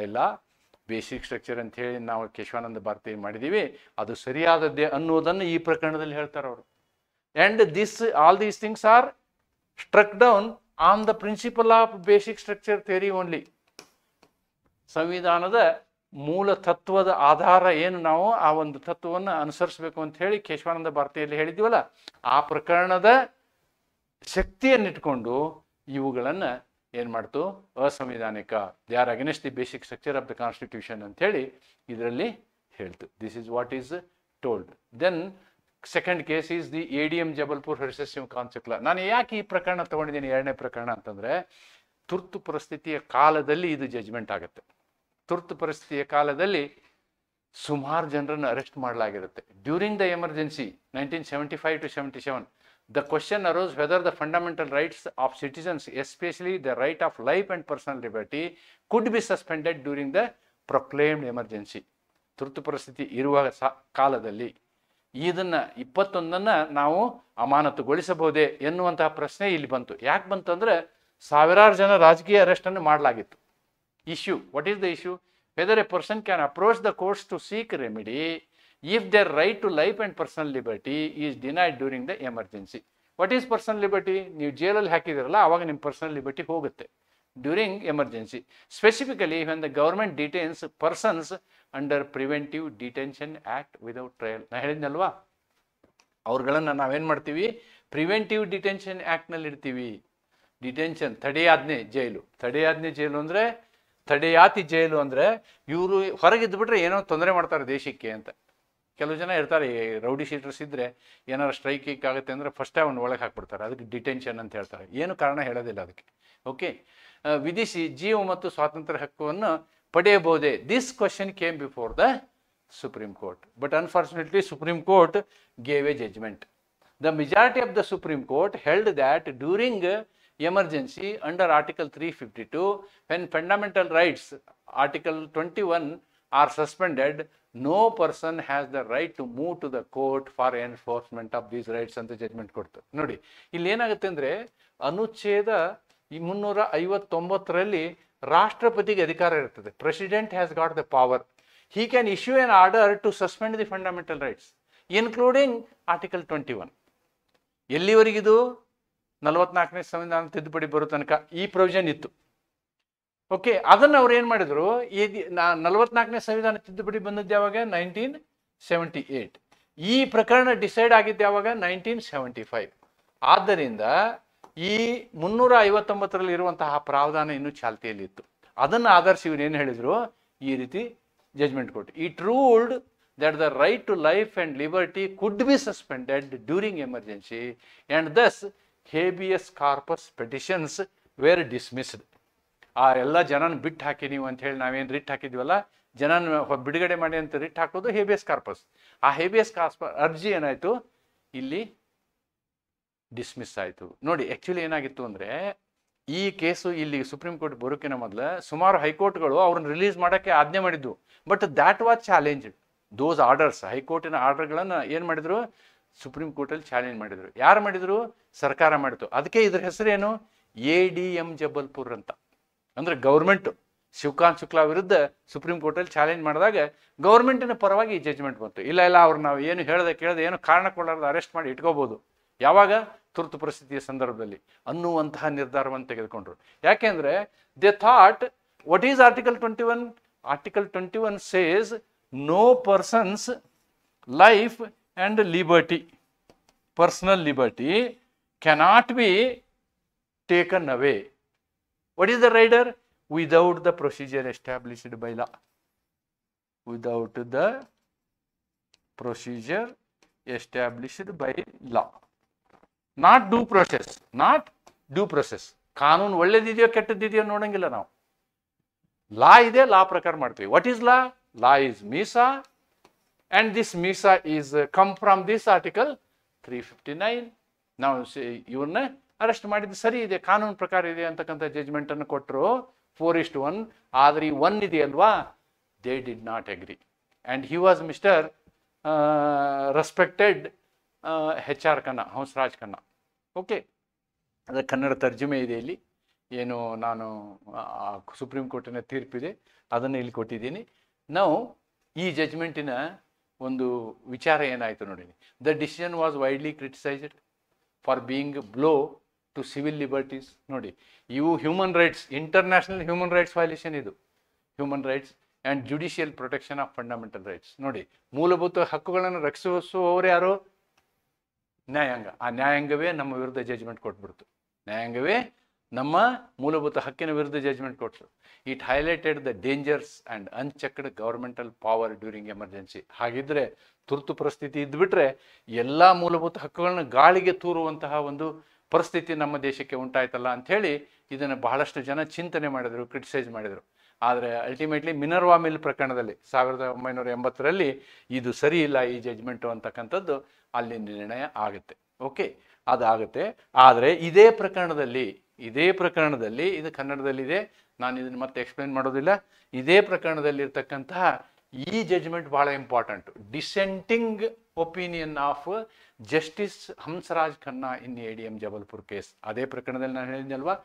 ಬೇಸಿಕ್ ಸ್ಟ್ರಕ್ಚರ್ ಅಂತ ಹೇಳಿ ನಾವು ಕೇಶವಾನಂದ ಭಾರತಿ ಮಾಡಿದ್ದೀವಿ, ಅದು ಸರಿಯಾದದ್ದೇ ಅನ್ನೋದನ್ನು ಈ ಪ್ರಕರಣದಲ್ಲಿ ಹೇಳ್ತಾರೆ ಅವರು. And all these things are struck down on the principle of basic structure theory only. ಸಂವಿಧಾನದ ಮೂಲ ತತ್ವದ ಆಧಾರ ಏನು, ನಾವು ಆ ಒಂದು ತತ್ವವನ್ನು ಅನುಸರಿಸಬೇಕು ಅಂತ ಹೇಳಿ ಕೇಶವಾನಂದ ಭಾರತಿಯಲ್ಲಿ ಹೇಳಿದ್ದೀವಲ್ಲ, ಆ ಪ್ರಕರಣದ ಶಕ್ತಿಯನ್ನಿಟ್ಕೊಂಡು ಇವುಗಳನ್ನು ಏನು ಮಾಡ್ತು, ಅಸಂವಿಧಾನಿಕ, they are against the basic structure of the constitution ಅಂತೇಳಿ ಇದರಲ್ಲಿ ಹೇಳ್ತು. This is what is told. Then second case is the ADM Jabalpur versus Shivkant Shukla. ನಾನು ಯಾಕೆ ಈ ಪ್ರಕರಣ ತಗೊಂಡಿದ್ದೀನಿ, ಎರಡನೇ ಪ್ರಕರಣ ಅಂತಂದರೆ, ತುರ್ತು ಪರಿಸ್ಥಿತಿಯ ಕಾಲದಲ್ಲಿ ಇದು ಜಜ್ಮೆಂಟ್ ಆಗುತ್ತೆ. ತುರ್ತು ಪರಿಸ್ಥಿತಿಯ ಕಾಲದಲ್ಲಿ ಸುಮಾರು ಜನರನ್ನು ಅರೆಸ್ಟ್ ಮಾಡಲಾಗಿರುತ್ತೆ. During the emergency 1975 to 77, the question arose whether the fundamental rights of citizens, especially the right of life and personal liberty, could be suspended during the proclaimed emergency. ತುರ್ತು ಪರಿಸ್ಥಿತಿ ಇರುವ ಕಾಲದಲ್ಲಿ ಇದನ್ನು 21 ನಾವು ಅಮಾನತುಗೊಳಿಸಬಹುದೇ ಎನ್ನುವಂತಹ ಪ್ರಶ್ನೆ ಇಲ್ಲಿ ಬಂತು. ಯಾಕೆ ಬಂತು ಅಂದರೆ, ಸಾವಿರಾರು ಜನ ರಾಜಕೀಯ ಅರೆಸ್ಟನ್ನು ಮಾಡಲಾಗಿತ್ತು. Issue. What is the issue? Whether a person can approach the courts to seek remedy if their right to life and personal liberty is denied during the emergency. What is personal liberty? ನೀವು ಜೈಲಲ್ಲಿ ಹಾಕಿದಿರಲ್ಲ, ಆವಾಗ ನಿಮ್ಮ personal liberty ಹೋಗುತ್ತೆ during emergency. Specifically when the government detains persons under preventive detention act without trial. ನಾ ಹೇಳಿದ್ನಲ್ವಾ, ಅವ್ರುಗಳನ್ನು ನಾವೇನು ಮಾಡ್ತೀವಿ, preventive detention ಆ್ಯಕ್ಟ್ನಲ್ಲಿ ಇಡ್ತೀವಿ. Detention ತಡೆಯಾಜ್ಞೆ ಜೈಲು. ತಡೆಯಾಜ್ಞೆ ಜೈಲು ಅಂದರೆ, ತಡೆಯಾತಿ ಜೈಲು ಅಂದರೆ ಇವರು ಹೊರಗಿದ್ದುಬಿಟ್ರೆ ಏನೋ ತೊಂದರೆ ಮಾಡ್ತಾರೆ ದೇಶಕ್ಕೆ ಅಂತ. ಕೆಲವು ಜನ ಇರ್ತಾರೆ, ರೌಡಿ ಶೀಟರ್ಸ್ ಇದ್ದರೆ ಏನಾರು ಸ್ಟ್ರೈಕ್ ಆಗುತ್ತೆ ಅಂದರೆ ಫಸ್ಟೇ ಅವ್ನು ಒಳಗೆ ಹಾಕ್ಬಿಡ್ತಾರೆ, ಅದಕ್ಕೆ ಡಿಟೆನ್ಷನ್ ಅಂತ ಹೇಳ್ತಾರೆ. ಏನು ಕಾರಣ ಹೇಳೋದಿಲ್ಲ ಅದಕ್ಕೆ. ಓಕೆ, ವಿಧಿಸಿ ಜೀವ ಮತ್ತು ಸ್ವಾತಂತ್ರ್ಯ ಹಕ್ಕನ್ನು ಪಡೆಯಬಹುದೇ. This question came before the supreme court, but unfortunately supreme court gave a judgement. The majority of the supreme court held that during emergency under Article 352, when fundamental rights, Article 21, are suspended, no person has the right to move to the court for enforcement of these rights ಅಂತ judgement ಕೊಡ್ತು. ನೋಡಿ ಇಲ್ಲಿ ಏನಾಗುತ್ತೆ ಅಂದರೆ, ಅನುಚ್ಛೇದ 359ರಲ್ಲಿ ರಾಷ್ಟ್ರಪತಿಗೆ ಅಧಿಕಾರ ಇರ್ತದೆ. President has got the power. He can issue an order to suspend the fundamental rights including Article 21. ಎಲ್ಲಿವರೆಗಿದು? 44ನೇ ಸಂವಿಧಾನ ತಿದ್ದುಪಡಿ ಬರೋ ತನಕ ಈ ಪ್ರೊವಿಷನ್ ಇತ್ತು. ಓಕೆ, ಅದನ್ನು ಅವ್ರು ಏನು ಮಾಡಿದ್ರು, 44ನೇ ಸಂವಿಧಾನ ತಿದ್ದುಪಡಿ ಬಂದದ್ದು ಯಾವಾಗ? 1978. ಈ ಪ್ರಕರಣ ಡಿಸೈಡ್ ಆಗಿದ್ದು ಯಾವಾಗ? 1975. ಆದ್ದರಿಂದ ಈ 359ರಲ್ಲಿ ಇರುವಂತಹ ಪ್ರಾವಧಾನ ಇನ್ನೂ ಚಾಲ್ತಿಯಲ್ಲಿತ್ತು. ಅದನ್ನು ಆಧರಿಸಿ ಇವ್ರು ಏನು ಹೇಳಿದರು, ಈ ರೀತಿ ಜಜ್ಮೆಂಟ್ ಕೊಟ್ಟು, it ruled that the right to life and liberty could be suspended during emergency and thus habeas corpus petitions were dismissed. ಆ ಎಲ್ಲ ಜನನ ಬಿಟ್ಟು ಹಾಕಿ ನೀವು ಅಂತ ಹೇಳಿ ನಾವೇನು ರಿಟ್ ಹಾಕಿದ್ವಲ್ಲ, ಜನನ ಬಿಡುಗಡೆ ಮಾಡಿ ಅಂತ ರಿಟ್ ಹಾಕೋದು ಹೇಬಿಯಸ್ ಕಾರ್ಪಸ್. ಆ ಹೇಬಿಯಸ್ ಕಾರ್ಪಸ್ ಅರ್ಜಿ ಏನಾಯಿತು, ಇಲ್ಲಿ ಡಿಸ್ಮಿಸ್ ಆಯಿತು. ನೋಡಿ ಆ್ಯಕ್ಚುಲಿ ಏನಾಗಿತ್ತು ಅಂದರೆ, ಈ ಕೇಸು ಇಲ್ಲಿ ಸುಪ್ರೀಂ ಕೋರ್ಟ್ ಬರೋಕ್ಕಿಂತ ಮೊದಲು ಸುಮಾರು ಹೈಕೋರ್ಟ್ಗಳು ಅವ್ರನ್ನ ರಿಲೀಸ್ ಮಾಡೋಕ್ಕೆ ಆಜ್ಞೆ ಮಾಡಿದ್ವು. But that was challenged. Those orders, ಹೈಕೋರ್ಟಿನ ಆರ್ಡರ್ಗಳನ್ನು ಏನು ಮಾಡಿದರು, ಸುಪ್ರೀಂ ಕೋರ್ಟಲ್ಲಿ ಚಾಲೆಂಜ್ ಮಾಡಿದರು. ಯಾರು ಮಾಡಿದರು? ಸರ್ಕಾರ ಮಾಡಿತು. ಅದಕ್ಕೆ ಇದ್ರ ಹೆಸರೇನು, ADM ಜಬಲ್ಪುರ್ ಅಂತ. ಅಂದರೆ ಗೌರ್ಮೆಂಟ್ ಶಿವಕಾಂತ್ ಶುಕ್ಲಾ ವಿರುದ್ಧ ಸುಪ್ರೀಂ ಕೋರ್ಟಲ್ಲಿ ಚಾಲೆಂಜ್ ಮಾಡಿದಾಗ ಗೌರ್ಮೆಂಟಿನ ಪರವಾಗಿ ಈ ಜಜ್ಮೆಂಟ್ ಬಂತು. ಇಲ್ಲ ಅವ್ರು ನಾವು ಏನು ಕೇಳದೆ ಏನು ಕಾರಣ ಕೊಡಲಾರ್ದು ಅರೆಸ್ಟ್ ಮಾಡಿ ಇಟ್ಕೋಬೋದು, ಯಾವಾಗ? ತುರ್ತು ಪರಿಸ್ಥಿತಿಯ ಸಂದರ್ಭದಲ್ಲಿ ಅನ್ನುವಂತಹ ನಿರ್ಧಾರವನ್ನು ತೆಗೆದುಕೊಂಡ್ರು. ಯಾಕೆಂದರೆ they thought, what is Article 21? Article 21 says no person's life and liberty, personal liberty, cannot be taken away. What is the rider? Without the procedure established by law. Without the procedure established by law. Not due process. Not due process. ಕಾನೂನು ಒಳ್ಳೇದಿದೆಯೋ ಕೆಟ್ಟದಿದೆಯೋ ನೋಡಂಗಿಲ್ಲ ನಾವು. ಲಾ ಇದೆ, ಲಾ ಪ್ರಕಾರ ಮಾಡ್ತೀವಿ. What is law? Law is MISA, and this MISA is come from this Article 359. ನಾವು ಇವ್ರನ್ನ arrest ಮಾಡಿದ್ದು ಸರಿ ಇದೆ, ಕಾನೂನು ಪ್ರಕಾರ ಇದೆ ಅಂತಕ್ಕಂಥ ಜಜ್ಮೆಂಟನ್ನು ಕೊಟ್ಟರು 4:1. ಆದರೆ ಈ 1 ಇದೆಯಲ್ವಾ, they did not agree. And he was mister respected HR Khanna, Hansraj Khanna. Okay, ಅದರ ಕನ್ನಡ ತರ್ಜುಮೆ ಇದೆ ಇಲ್ಲಿ. ಏನು ನಾನು ಸುಪ್ರೀಂ ಕೋರ್ಟಿನ ತೀರ್ಪಿದೆ ಅದನ್ನು ಇಲ್ಲಿ ಕೊಟ್ಟಿದ್ದೀನಿ. ನಾವು ಈ ಜಜ್ಮೆಂಟಿನ ಒಂದು ವಿಚಾರ ಏನಾಯಿತು ನೋಡಿ. The decision was widely criticised for being blow to civil liberties. ನೋಡಿ, ಇವು human rights, international human rights violation ಇದು. Human rights and judicial protection of fundamental rights. ನೋಡಿ, ಮೂಲಭೂತ ಹಕ್ಕುಗಳನ್ನು ರಕ್ಷಿಸುವವರು ಯಾರು? ನ್ಯಾಯಾಂಗ. ಆ ನ್ಯಾಯಾಂಗವೇ ನಮ್ಮ ವಿರುದ್ಧ ಜಜ್ಮೆಂಟ್ ಕೊಟ್ಬಿಡ್ತು. ನ್ಯಾಯಾಂಗವೇ ನಮ್ಮ ಮೂಲಭೂತ ಹಕ್ಕಿನ ವಿರುದ್ಧ ಜಜ್ಮೆಂಟ್ ಕೊಟ್ಟರು. It highlighted the dangers and unchecked governmental power during emergency. ಹಾಗಿದ್ರೆ ತುರ್ತು ಪರಿಸ್ಥಿತಿ ಇದ್ಬಿಟ್ರೆ ಎಲ್ಲ ಮೂಲಭೂತ ಹಕ್ಕುಗಳನ್ನ ಗಾಳಿಗೆ ತೂರುವಂತಹ ಒಂದು ಪರಿಸ್ಥಿತಿ ನಮ್ಮ ದೇಶಕ್ಕೆ ಉಂಟಾಯ್ತಲ್ಲ ಅಂಥೇಳಿ ಇದನ್ನು ಬಹಳಷ್ಟು ಜನ ಚಿಂತನೆ ಮಾಡಿದರು, ಕ್ರಿಟಿಸೈಸ್ ಮಾಡಿದರು. ಆದರೆ ಅಲ್ಟಿಮೇಟ್ಲಿ ಮಿನರ್ವಾ ಮಿಲ್ ಪ್ರಕರಣದಲ್ಲಿ 1980ರಲ್ಲಿ ಇದು ಸರಿ ಇಲ್ಲ ಈ ಜಜ್ಮೆಂಟು ಅಂತಕ್ಕಂಥದ್ದು ಅಲ್ಲಿ ನಿರ್ಣಯ ಆಗುತ್ತೆ. ಓಕೆ, ಅದಾಗುತ್ತೆ. ಆದರೆ ಇದೇ ಪ್ರಕರಣದಲ್ಲಿ ಇದು ಕನ್ನಡದಲ್ಲಿದೆ, ನಾನು ಇದನ್ನು ಮತ್ತೆ ಎಕ್ಸ್ಪ್ಲೇನ್ ಮಾಡೋದಿಲ್ಲ. ಇದೇ ಪ್ರಕರಣದಲ್ಲಿ ಇರ್ತಕ್ಕಂತಹ ಈ ಜಜ್ಮೆಂಟ್ ಭಾಳ important. Dissenting opinion of justice Hansraj Khanna in ADM Jabalpur case. ಅದೇ ಪ್ರಕರಣದಲ್ಲಿ ನಾನು ಹೇಳಿದ್ನಲ್ವಾ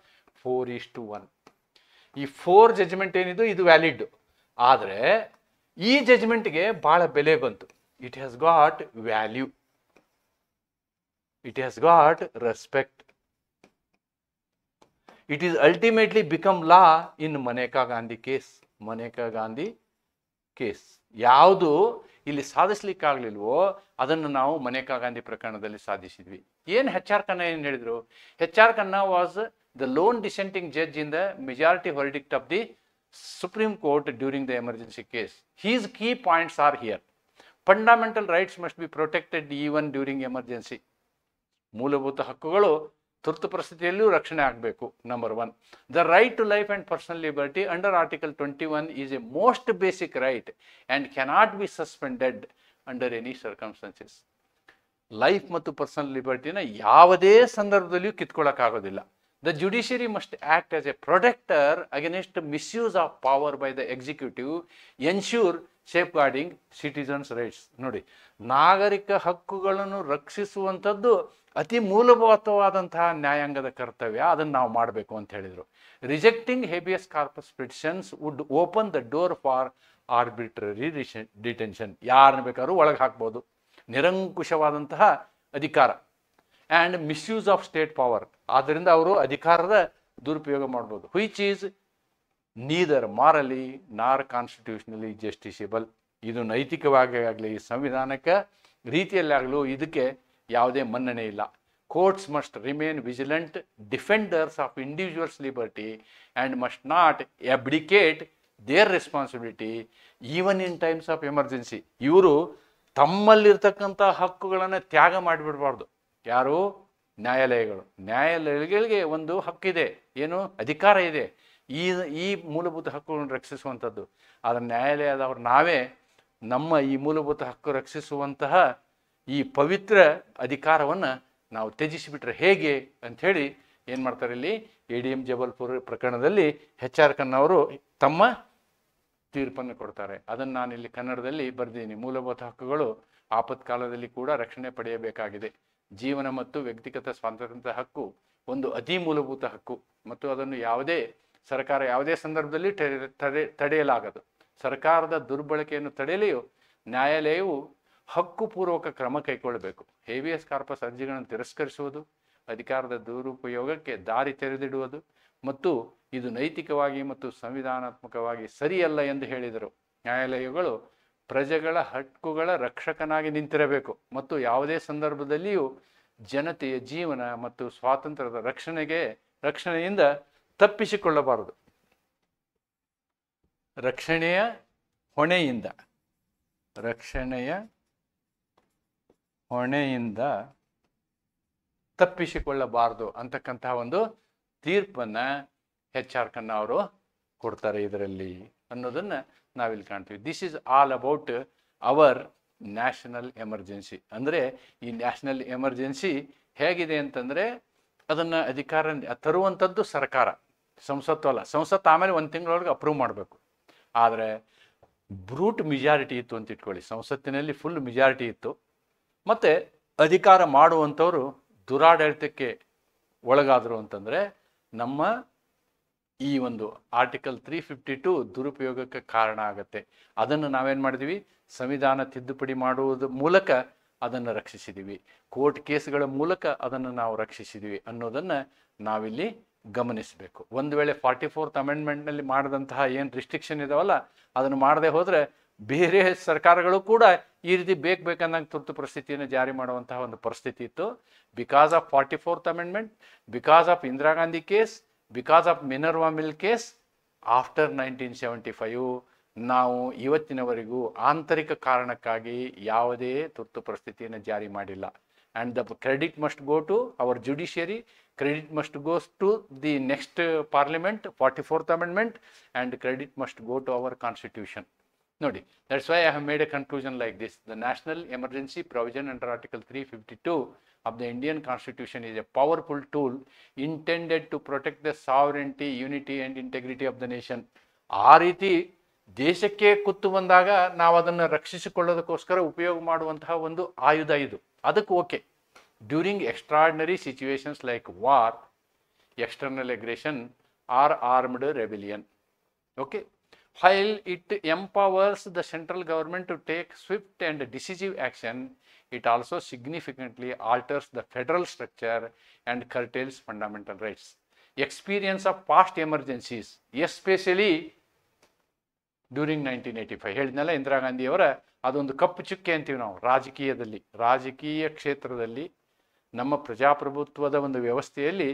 4:1. ಈ 4 ಜಜ್ಮೆಂಟ್ ಏನಿದು ಇದು ವ್ಯಾಲಿಡ್. ಆದರೆ ಈ ಜಜ್ಮೆಂಟ್ಗೆ ಭಾಳ ಬೆಲೆ ಬಂತು. It has got value, it has got respect. It is ultimately become law in Maneka Gandhi case. Maneka Gandhi case ಯಾವುದು ಇಲ್ಲಿ ಸಾಧಿಸ್ಲಿಕ್ಕಾಗಲಿಲ್ವೋ ಅದನ್ನು ನಾವು ಮನೇಕಾ ಗಾಂಧಿ ಪ್ರಕರಣದಲ್ಲಿ ಸಾಧಿಸಿದ್ವಿ. ಏನು HR ಖನ್ನಾ ಏನು ಹೇಳಿದರು? HR Khanna was the lone dissenting judge in the majority verdict of the Supreme Court during the emergency case. His key points are here. Fundamental rights must be protected even during emergency. ಮೂಲಭೂತ ಹಕ್ಕುಗಳು ತುರ್ತು ಪರಿಸ್ಥಿತಿಯಲ್ಲೂ ರಕ್ಷಣೆ ಆಗಬೇಕು. Number 1, the right to life and personal liberty under Article 21 is a most basic right and cannot be suspended under any circumstances. Life ಮತ್ತು personal ಲಿಬರ್ಟಿನ ಯಾವುದೇ ಸಂದರ್ಭದಲ್ಲಿಯೂ ಕಿತ್ಕೊಳ್ಳೋಕ್ಕಾಗೋದಿಲ್ಲ. The judiciary must act as a protector against misuse of power by the executive, ensure safeguarding citizens' rights. ನೋಡಿ, ನಾಗರಿಕ ಹಕ್ಕುಗಳನ್ನು ರಕ್ಷಿಸುವಂಥದ್ದು ಅತಿ ಮೂಲಭೂತವಾದಂತಹ ನ್ಯಾಯಾಂಗದ ಕರ್ತವ್ಯ. ಅದನ್ನು ನಾವು ಮಾಡಬೇಕು ಅಂತ ಹೇಳಿದರು. Rejecting habeas corpus petitions would open the door for arbitrary detention. ಯಾರನ್ನ ಬೇಕಾದ್ರೂ ಒಳಗೆ ಹಾಕ್ಬೋದು. ನಿರಂಕುಶವಾದಂತಹ ಅಧಿಕಾರ and misuse of state power. ಆದ್ದರಿಂದ ಅವರು ಅಧಿಕಾರದ ದುರುಪಯೋಗ ಮಾಡ್ಬೋದು. Which is neither morally nor constitutionally justiciable. ಇದು ನೈತಿಕವಾಗಿ ಆಗಲಿ ಸಂವಿಧಾನಿಕ ರೀತಿಯಲ್ಲಾಗಲೂ ಇದಕ್ಕೆ ಯಾವುದೇ ಮನ್ನಣೆ ಇಲ್ಲ. Courts must remain vigilant defenders of individuals liberty and must not abdicate their responsibility even in times of emergency. ಇವರು ತಮ್ಮಲ್ಲಿರ್ತಕ್ಕಂಥ ಹಕ್ಕುಗಳನ್ನು ತ್ಯಾಗ ಮಾಡಿಬಿಡಬಾರ್ದು. ಯಾರು? ನ್ಯಾಯಾಲಯಗಳು. ನ್ಯಾಯಾಲಯಗಳಿಗೆ ಒಂದು ಹಕ್ಕಿದೆ, ಏನು? ಅಧಿಕಾರ ಇದೆ ಈ ಮೂಲಭೂತ ಹಕ್ಕುಗಳನ್ನು ರಕ್ಷಿಸುವಂಥದ್ದು. ಆದರೆ ನ್ಯಾಯಾಲಯದವರು ನಾವೇ ನಮ್ಮ ಈ ಮೂಲಭೂತ ಹಕ್ಕು ರಕ್ಷಿಸುವಂತಹ ಈ ಪವಿತ್ರ ಅಧಿಕಾರವನ್ನು ನಾವು ತ್ಯಜಿಸಿಬಿಟ್ರೆ ಹೇಗೆ ಅಂಥೇಳಿ ಏನು ಮಾಡ್ತಾರೆ ಇಲ್ಲಿ ADM ಜಬಲ್ಪುರ್ ಪ್ರಕರಣದಲ್ಲಿ HR ಖನ್ನಾ ಅವರು ತಮ್ಮ ತೀರ್ಪನ್ನು ಕೊಡ್ತಾರೆ. ಅದನ್ನು ನಾನಿಲ್ಲಿ ಕನ್ನಡದಲ್ಲಿ ಬರೆದಿದ್ದೀನಿ. ಮೂಲಭೂತ ಹಕ್ಕುಗಳು ಆಪತ್ಕಾಲದಲ್ಲಿ ಕೂಡ ರಕ್ಷಣೆ ಪಡೆಯಬೇಕಾಗಿದೆ. ಜೀವನ ಮತ್ತು ವ್ಯಕ್ತಿಗತ ಸ್ವಾತಂತ್ರ್ಯದ ಹಕ್ಕು ಒಂದು ಅತಿ ಮೂಲಭೂತ ಹಕ್ಕು ಮತ್ತು ಅದನ್ನು ಯಾವುದೇ ಸರ್ಕಾರ ಯಾವುದೇ ಸಂದರ್ಭದಲ್ಲಿ ತಡೆಯಲಾಗದು. ಸರ್ಕಾರದ ದುರ್ಬಳಕೆಯನ್ನು ತಡೆಯಲೆಯೂ ನ್ಯಾಯಾಲಯವು ಹಕ್ಕುಪೂರ್ವಕ ಕ್ರಮ ಕೈಗೊಳ್ಳಬೇಕು. ಹೇಬಿಯಸ್ ಕಾರ್ಪಸ್ ಅರ್ಜಿಗಳನ್ನು ತಿರಸ್ಕರಿಸುವುದು, ಅಧಿಕಾರದ ದುರುಪಯೋಗಕ್ಕೆ ದಾರಿ ತೆರೆದಿಡುವುದು ಮತ್ತು ಇದು ನೈತಿಕವಾಗಿ ಮತ್ತು ಸಂವಿಧಾನಾತ್ಮಕವಾಗಿ ಸರಿಯಲ್ಲ ಎಂದು ಹೇಳಿದರು. ನ್ಯಾಯಾಲಯಗಳು ಪ್ರಜೆಗಳ ಹಕ್ಕುಗಳ ರಕ್ಷಕನಾಗಿ ನಿಂತಿರಬೇಕು ಮತ್ತು ಯಾವುದೇ ಸಂದರ್ಭದಲ್ಲಿಯೂ ಜನತೆಯ ಜೀವನ ಮತ್ತು ಸ್ವಾತಂತ್ರ್ಯದ ರಕ್ಷಣೆಯಿಂದ ತಪ್ಪಿಸಿಕೊಳ್ಳಬಾರದು. ರಕ್ಷಣೆಯ ಹೊಣೆಯಿಂದ ತಪ್ಪಿಸಿಕೊಳ್ಳಬಾರದು ಅಂತಕ್ಕಂತಹ ಒಂದು ತೀರ್ಪನ್ನು HR ಖನ್ನಾ ಅವರು ಕೊಡ್ತಾರೆ ಇದರಲ್ಲಿ ಅನ್ನೋದನ್ನು ನಾವಿಲ್ಲಿ ಕಾಣ್ತೀವಿ. This is all about our national emergency. ಅಂದರೆ ಈ ನ್ಯಾಷನಲ್ ಎಮರ್ಜೆನ್ಸಿ ಹೇಗಿದೆ ಅಂತಂದರೆ ಅದನ್ನು ಅಧಿಕಾರ ತರುವಂಥದ್ದು ಸರ್ಕಾರ, ಸಂಸತ್ತು ಅಲ್ಲ. ಸಂಸತ್ತು ಆಮೇಲೆ 1 ತಿಂಗಳೊಳಗೆ ಅಪ್ರೂವ್ ಮಾಡಬೇಕು. ಆದರೆ ಬ್ರೂಟ್ ಮೆಜಾರಿಟಿ ಇತ್ತು ಅಂತ ಇಟ್ಕೊಳ್ಳಿ. ಸಂಸತ್ತಿನಲ್ಲಿ ಫುಲ್ ಮೆಜಾರಿಟಿ ಇತ್ತು. ಮತ್ತು ಅಧಿಕಾರ ಮಾಡುವಂಥವರು ದುರಾಡಳಿತಕ್ಕೆ ಒಳಗಾದರು ಅಂತಂದರೆ ನಮ್ಮ ಈ ಒಂದು ಆರ್ಟಿಕಲ್ 352 ದುರುಪಯೋಗಕ್ಕೆ ಕಾರಣ ಆಗುತ್ತೆ. ಅದನ್ನು ನಾವೇನು ಮಾಡಿದ್ವಿ, ಸಂವಿಧಾನ ತಿದ್ದುಪಡಿ ಮಾಡುವುದರ ಮೂಲಕ ಅದನ್ನು ರಕ್ಷಿಸಿದ್ದೀವಿ, ಕೋರ್ಟ್ ಕೇಸ್ಗಳ ಮೂಲಕ ಅದನ್ನು ನಾವು ರಕ್ಷಿಸಿದ್ದೀವಿ ಅನ್ನೋದನ್ನು ನಾವಿಲ್ಲಿ ಗಮನಿಸಬೇಕು. ಒಂದು ವೇಳೆ 44th ಅಮೆಂಡ್ಮೆಂಟ್ನಲ್ಲಿ ಮಾಡಿದಂತಹ ಏನು ರಿಸ್ಟ್ರಿಕ್ಷನ್ ಇದಾವಲ್ಲ ಅದನ್ನು ಮಾಡದೆ ಹೋದರೆ ಬೇರೆ ಸರ್ಕಾರಗಳು ಕೂಡ ಈ ರೀತಿ ಬೇಕಂದಂಗೆ ತುರ್ತು ಪರಿಸ್ಥಿತಿಯನ್ನು ಜಾರಿ ಮಾಡುವಂತಹ ಒಂದು ಪರಿಸ್ಥಿತಿ ಇತ್ತು. Because of 44th amendment, because of Indira Gandhi case, because of Minerva mill case, after 1975 ನಾವು ಇವತ್ತಿನವರೆಗೂ ಆಂತರಿಕ ಕಾರಣಕ್ಕಾಗಿ ಯಾವುದೇ ತುರ್ತು ಪರಿಸ್ಥಿತಿಯನ್ನು ಜಾರಿ ಮಾಡಿಲ್ಲ. And the credit must go to our judiciary, credit must go to the next parliament, 44th amendment, and credit must go to our constitution. Nodi, that's why I have made a conclusion like this. The national emergency provision under article 352 of the Indian constitution is a powerful tool intended to protect the sovereignty, unity and integrity of the nation. ಆ ರೀತಿ ದೇಶಕ್ಕೆ ಕುತ್ತು ಬಂದಾಗ ನಾವು ಅದನ್ನು ರಕ್ಷಿಸಿಕೊಳ್ಳೋದಕ್ಕೋಸ್ಕರ ಉಪಯೋಗ ಮಾಡುವಂತಹ ಒಂದು ಆಯುಧ ಇದು. ಅದಕ್ಕೆ okay. During extraordinary situations like war, external aggression or armed rebellion. Okay. While it empowers the central government to take swift and decisive action, it also significantly alters the federal structure and curtails fundamental rights. Experience of past emergencies, especially during 1985, ಹೇಳಿದ್ನಲ್ಲ ಇಂದಿರಾ ಗಾಂಧಿಯವರ ಅದೊಂದು ಕಪ್ಪು ಚುಕ್ಕೆ ಅಂತೀವಿ ನಾವು ರಾಜಕೀಯದಲ್ಲಿ, ರಾಜಕೀಯ ಕ್ಷೇತ್ರದಲ್ಲಿ ನಮ್ಮ ಪ್ರಜಾಪ್ರಭುತ್ವದ ಒಂದು ವ್ಯವಸ್ಥೆಯಲ್ಲಿ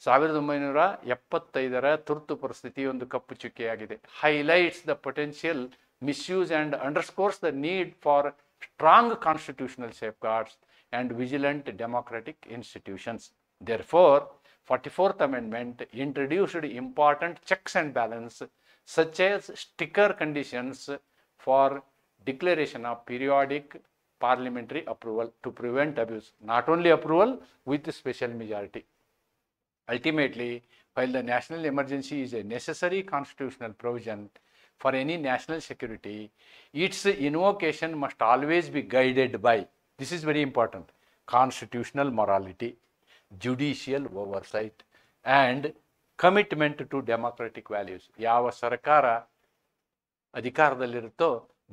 1975ರ ತುರ್ತು ಪರಿಸ್ಥಿತಿ ಒಂದು ಕಪ್ಪು ಚುಕ್ಕೆಯಾಗಿದೆ. Highlights the potential misuse and underscores the need for strong constitutional safeguards and vigilant democratic institutions. Therefore, 44th Amendment introduced important checks and balances such as sticker conditions for declaration of periodic parliamentary approval to prevent abuse. Not only approval, with special majority. Ultimately, while the national emergency is a necessary constitutional provision for any national security, its invocation must always be guided by, this is very important, constitutional morality, judicial oversight and commitment to democratic values. ಯಾವ ಸರ್ಕಾರ ಅಧಿಕಾರದಲ್ಲಿರುತ್ತೋ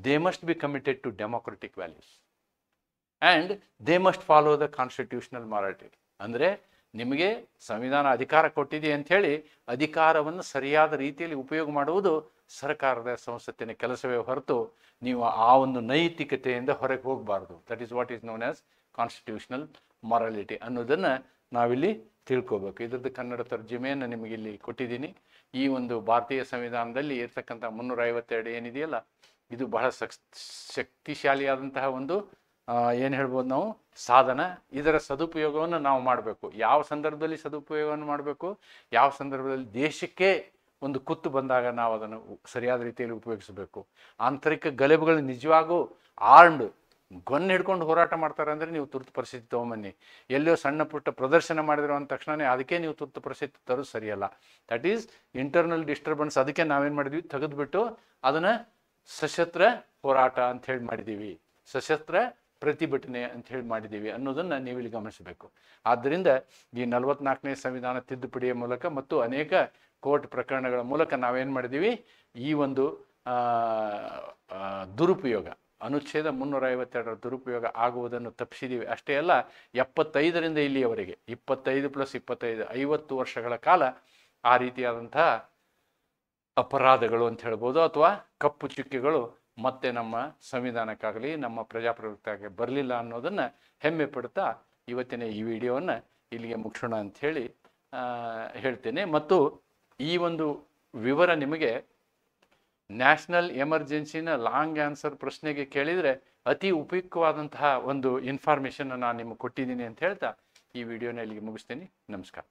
they must be committed to democratic values and they must follow the constitutional morality. ಅಂದರೆ ನಿಮಗೆ ಸಂವಿಧಾನ ಅಧಿಕಾರ ಕೊಟ್ಟಿದೆ ಅಂಥೇಳಿ ಅಧಿಕಾರವನ್ನು ಸರಿಯಾದ ರೀತಿಯಲ್ಲಿ ಉಪಯೋಗ ಮಾಡುವುದು ಸರ್ಕಾರದ ಸಂಸತ್ತಿನ ಕೆಲಸವೇ ಹೊರತು ನೀವು ಆ ಒಂದು ನೈತಿಕತೆಯಿಂದ ಹೊರಗೆ ಹೋಗಬಾರ್ದು. That is what is known as constitutional morality ಅನ್ನೋದನ್ನು ನಾವಿಲ್ಲಿ ತಿಳ್ಕೋಬೇಕು. ಇದ್ರದ್ದು ಕನ್ನಡ ತರ್ಜುಮೆಯನ್ನು ನಿಮಗೆ ಇಲ್ಲಿ ಕೊಟ್ಟಿದ್ದೀನಿ. ಈ ಒಂದು ಭಾರತೀಯ ಸಂವಿಧಾನದಲ್ಲಿ ಇರ್ತಕ್ಕಂಥ 352 ಏನಿದೆಯಲ್ಲ ಇದು ಬಹಳ ಶಕ್ತಿಶಾಲಿಯಾದಂತಹ ಒಂದು ಏನು ಹೇಳ್ಬೋದು ನಾವು ಸಾಧನ. ಇದರ ಸದುಪಯೋಗವನ್ನು ನಾವು ಮಾಡಬೇಕು. ಯಾವ ಸಂದರ್ಭದಲ್ಲಿ ಸದುಪಯೋಗವನ್ನು ಮಾಡಬೇಕು, ಯಾವ ಸಂದರ್ಭದಲ್ಲಿ ದೇಶಕ್ಕೆ ಒಂದು ಕುತ್ತು ಬಂದಾಗ ನಾವು ಅದನ್ನು ಸರಿಯಾದ ರೀತಿಯಲ್ಲಿ ಉಪಯೋಗಿಸಬೇಕು. ಆಂತರಿಕ ಗಲಭೆಗಳು ನಿಜವಾಗೂ ಆರ್ಮ್ಡ್ ಗೊನ್ನು ಹಿಡ್ಕೊಂಡು ಹೋರಾಟ ಮಾಡ್ತಾರೆ ಅಂದರೆ ನೀವು ತುರ್ತು ಪರಿಸ್ಥಿತಿ ತೊಗೊಂಬನ್ನಿ. ಎಲ್ಲೋ ಸಣ್ಣ ಪುಟ್ಟ ಪ್ರದರ್ಶನ ಮಾಡಿದ್ರು ಅಂದ ತಕ್ಷಣವೇ ಅದಕ್ಕೆ ನೀವು ತುರ್ತು ಪರಿಸ್ಥಿತಿ ತರೋದು ಸರಿಯಲ್ಲ. That is internal disturbance. ಅದಕ್ಕೆ ನಾವೇನು ಮಾಡಿದ್ವಿ, ತೆಗೆದುಬಿಟ್ಟು ಅದನ್ನು ಸಶಸ್ತ್ರ ಹೋರಾಟ ಅಂಥೇಳಿ ಮಾಡಿದ್ದೀವಿ, ಸಶಸ್ತ್ರ ಪ್ರತಿಭಟನೆ ಅಂಥೇಳಿ ಮಾಡಿದ್ದೀವಿ ಅನ್ನೋದನ್ನು ನೀವಿಲ್ಲಿ ಗಮನಿಸಬೇಕು. ಆದ್ದರಿಂದ ಈ 44ನೇ ಸಂವಿಧಾನ ತಿದ್ದುಪಡಿಯ ಮೂಲಕ ಮತ್ತು ಅನೇಕ ಕೋರ್ಟ್ ಪ್ರಕರಣಗಳ ಮೂಲಕ ನಾವೇನು ಮಾಡಿದ್ದೀವಿ, ಈ ಒಂದು ದುರುಪಯೋಗ ಅನುಚ್ಛೇದ 352ರ ದುರುಪಯೋಗ ಆಗುವುದನ್ನು ತಪ್ಪಿಸಿದ್ದೀವಿ. ಅಷ್ಟೇ ಅಲ್ಲ, 75ರಿಂದ ಇಲ್ಲಿಯವರೆಗೆ 25 + 25 50 ವರ್ಷಗಳ ಕಾಲ ಆ ರೀತಿಯಾದಂತಹ ಅಪರಾಧಗಳು ಅಂತ ಹೇಳ್ಬೋದು ಅಥವಾ ಕಪ್ಪು ಚುಕ್ಕೆಗಳು ಮತ್ತೆ ನಮ್ಮ ಸಂವಿಧಾನಕ್ಕಾಗಲಿ ನಮ್ಮ ಪ್ರಜಾಪ್ರಭುತ್ವಕ್ಕೆ ಬರಲಿಲ್ಲ ಅನ್ನೋದನ್ನು ಹೆಮ್ಮೆ ಪಡ್ತಾ ಇವತ್ತಿನ ಈ ವಿಡಿಯೋವನ್ನು ಇಲ್ಲಿಗೆ ಮುಗಿಸೋಣ ಅಂಥೇಳಿ ಹೇಳ್ತೇನೆ. ಮತ್ತು ಈ ಒಂದು ವಿವರ ನಿಮಗೆ ನ್ಯಾಷನಲ್ ಎಮರ್ಜೆನ್ಸಿನ ಲಾಂಗ್ ಆನ್ಸರ್ ಪ್ರಶ್ನೆಗೆ ಕೇಳಿದರೆ ಅತಿ ಉಪಯುಕ್ತವಾದಂತಹ ಒಂದು ಇನ್ಫಾರ್ಮೇಷನ್ ನಾನು ನಿಮಗೆ ಕೊಟ್ಟಿದ್ದೀನಿ ಅಂತ ಹೇಳ್ತಾ ಈ ವಿಡಿಯೋನ ಇಲ್ಲಿಗೆ ಮುಗಿಸ್ತೀನಿ. ನಮಸ್ಕಾರ.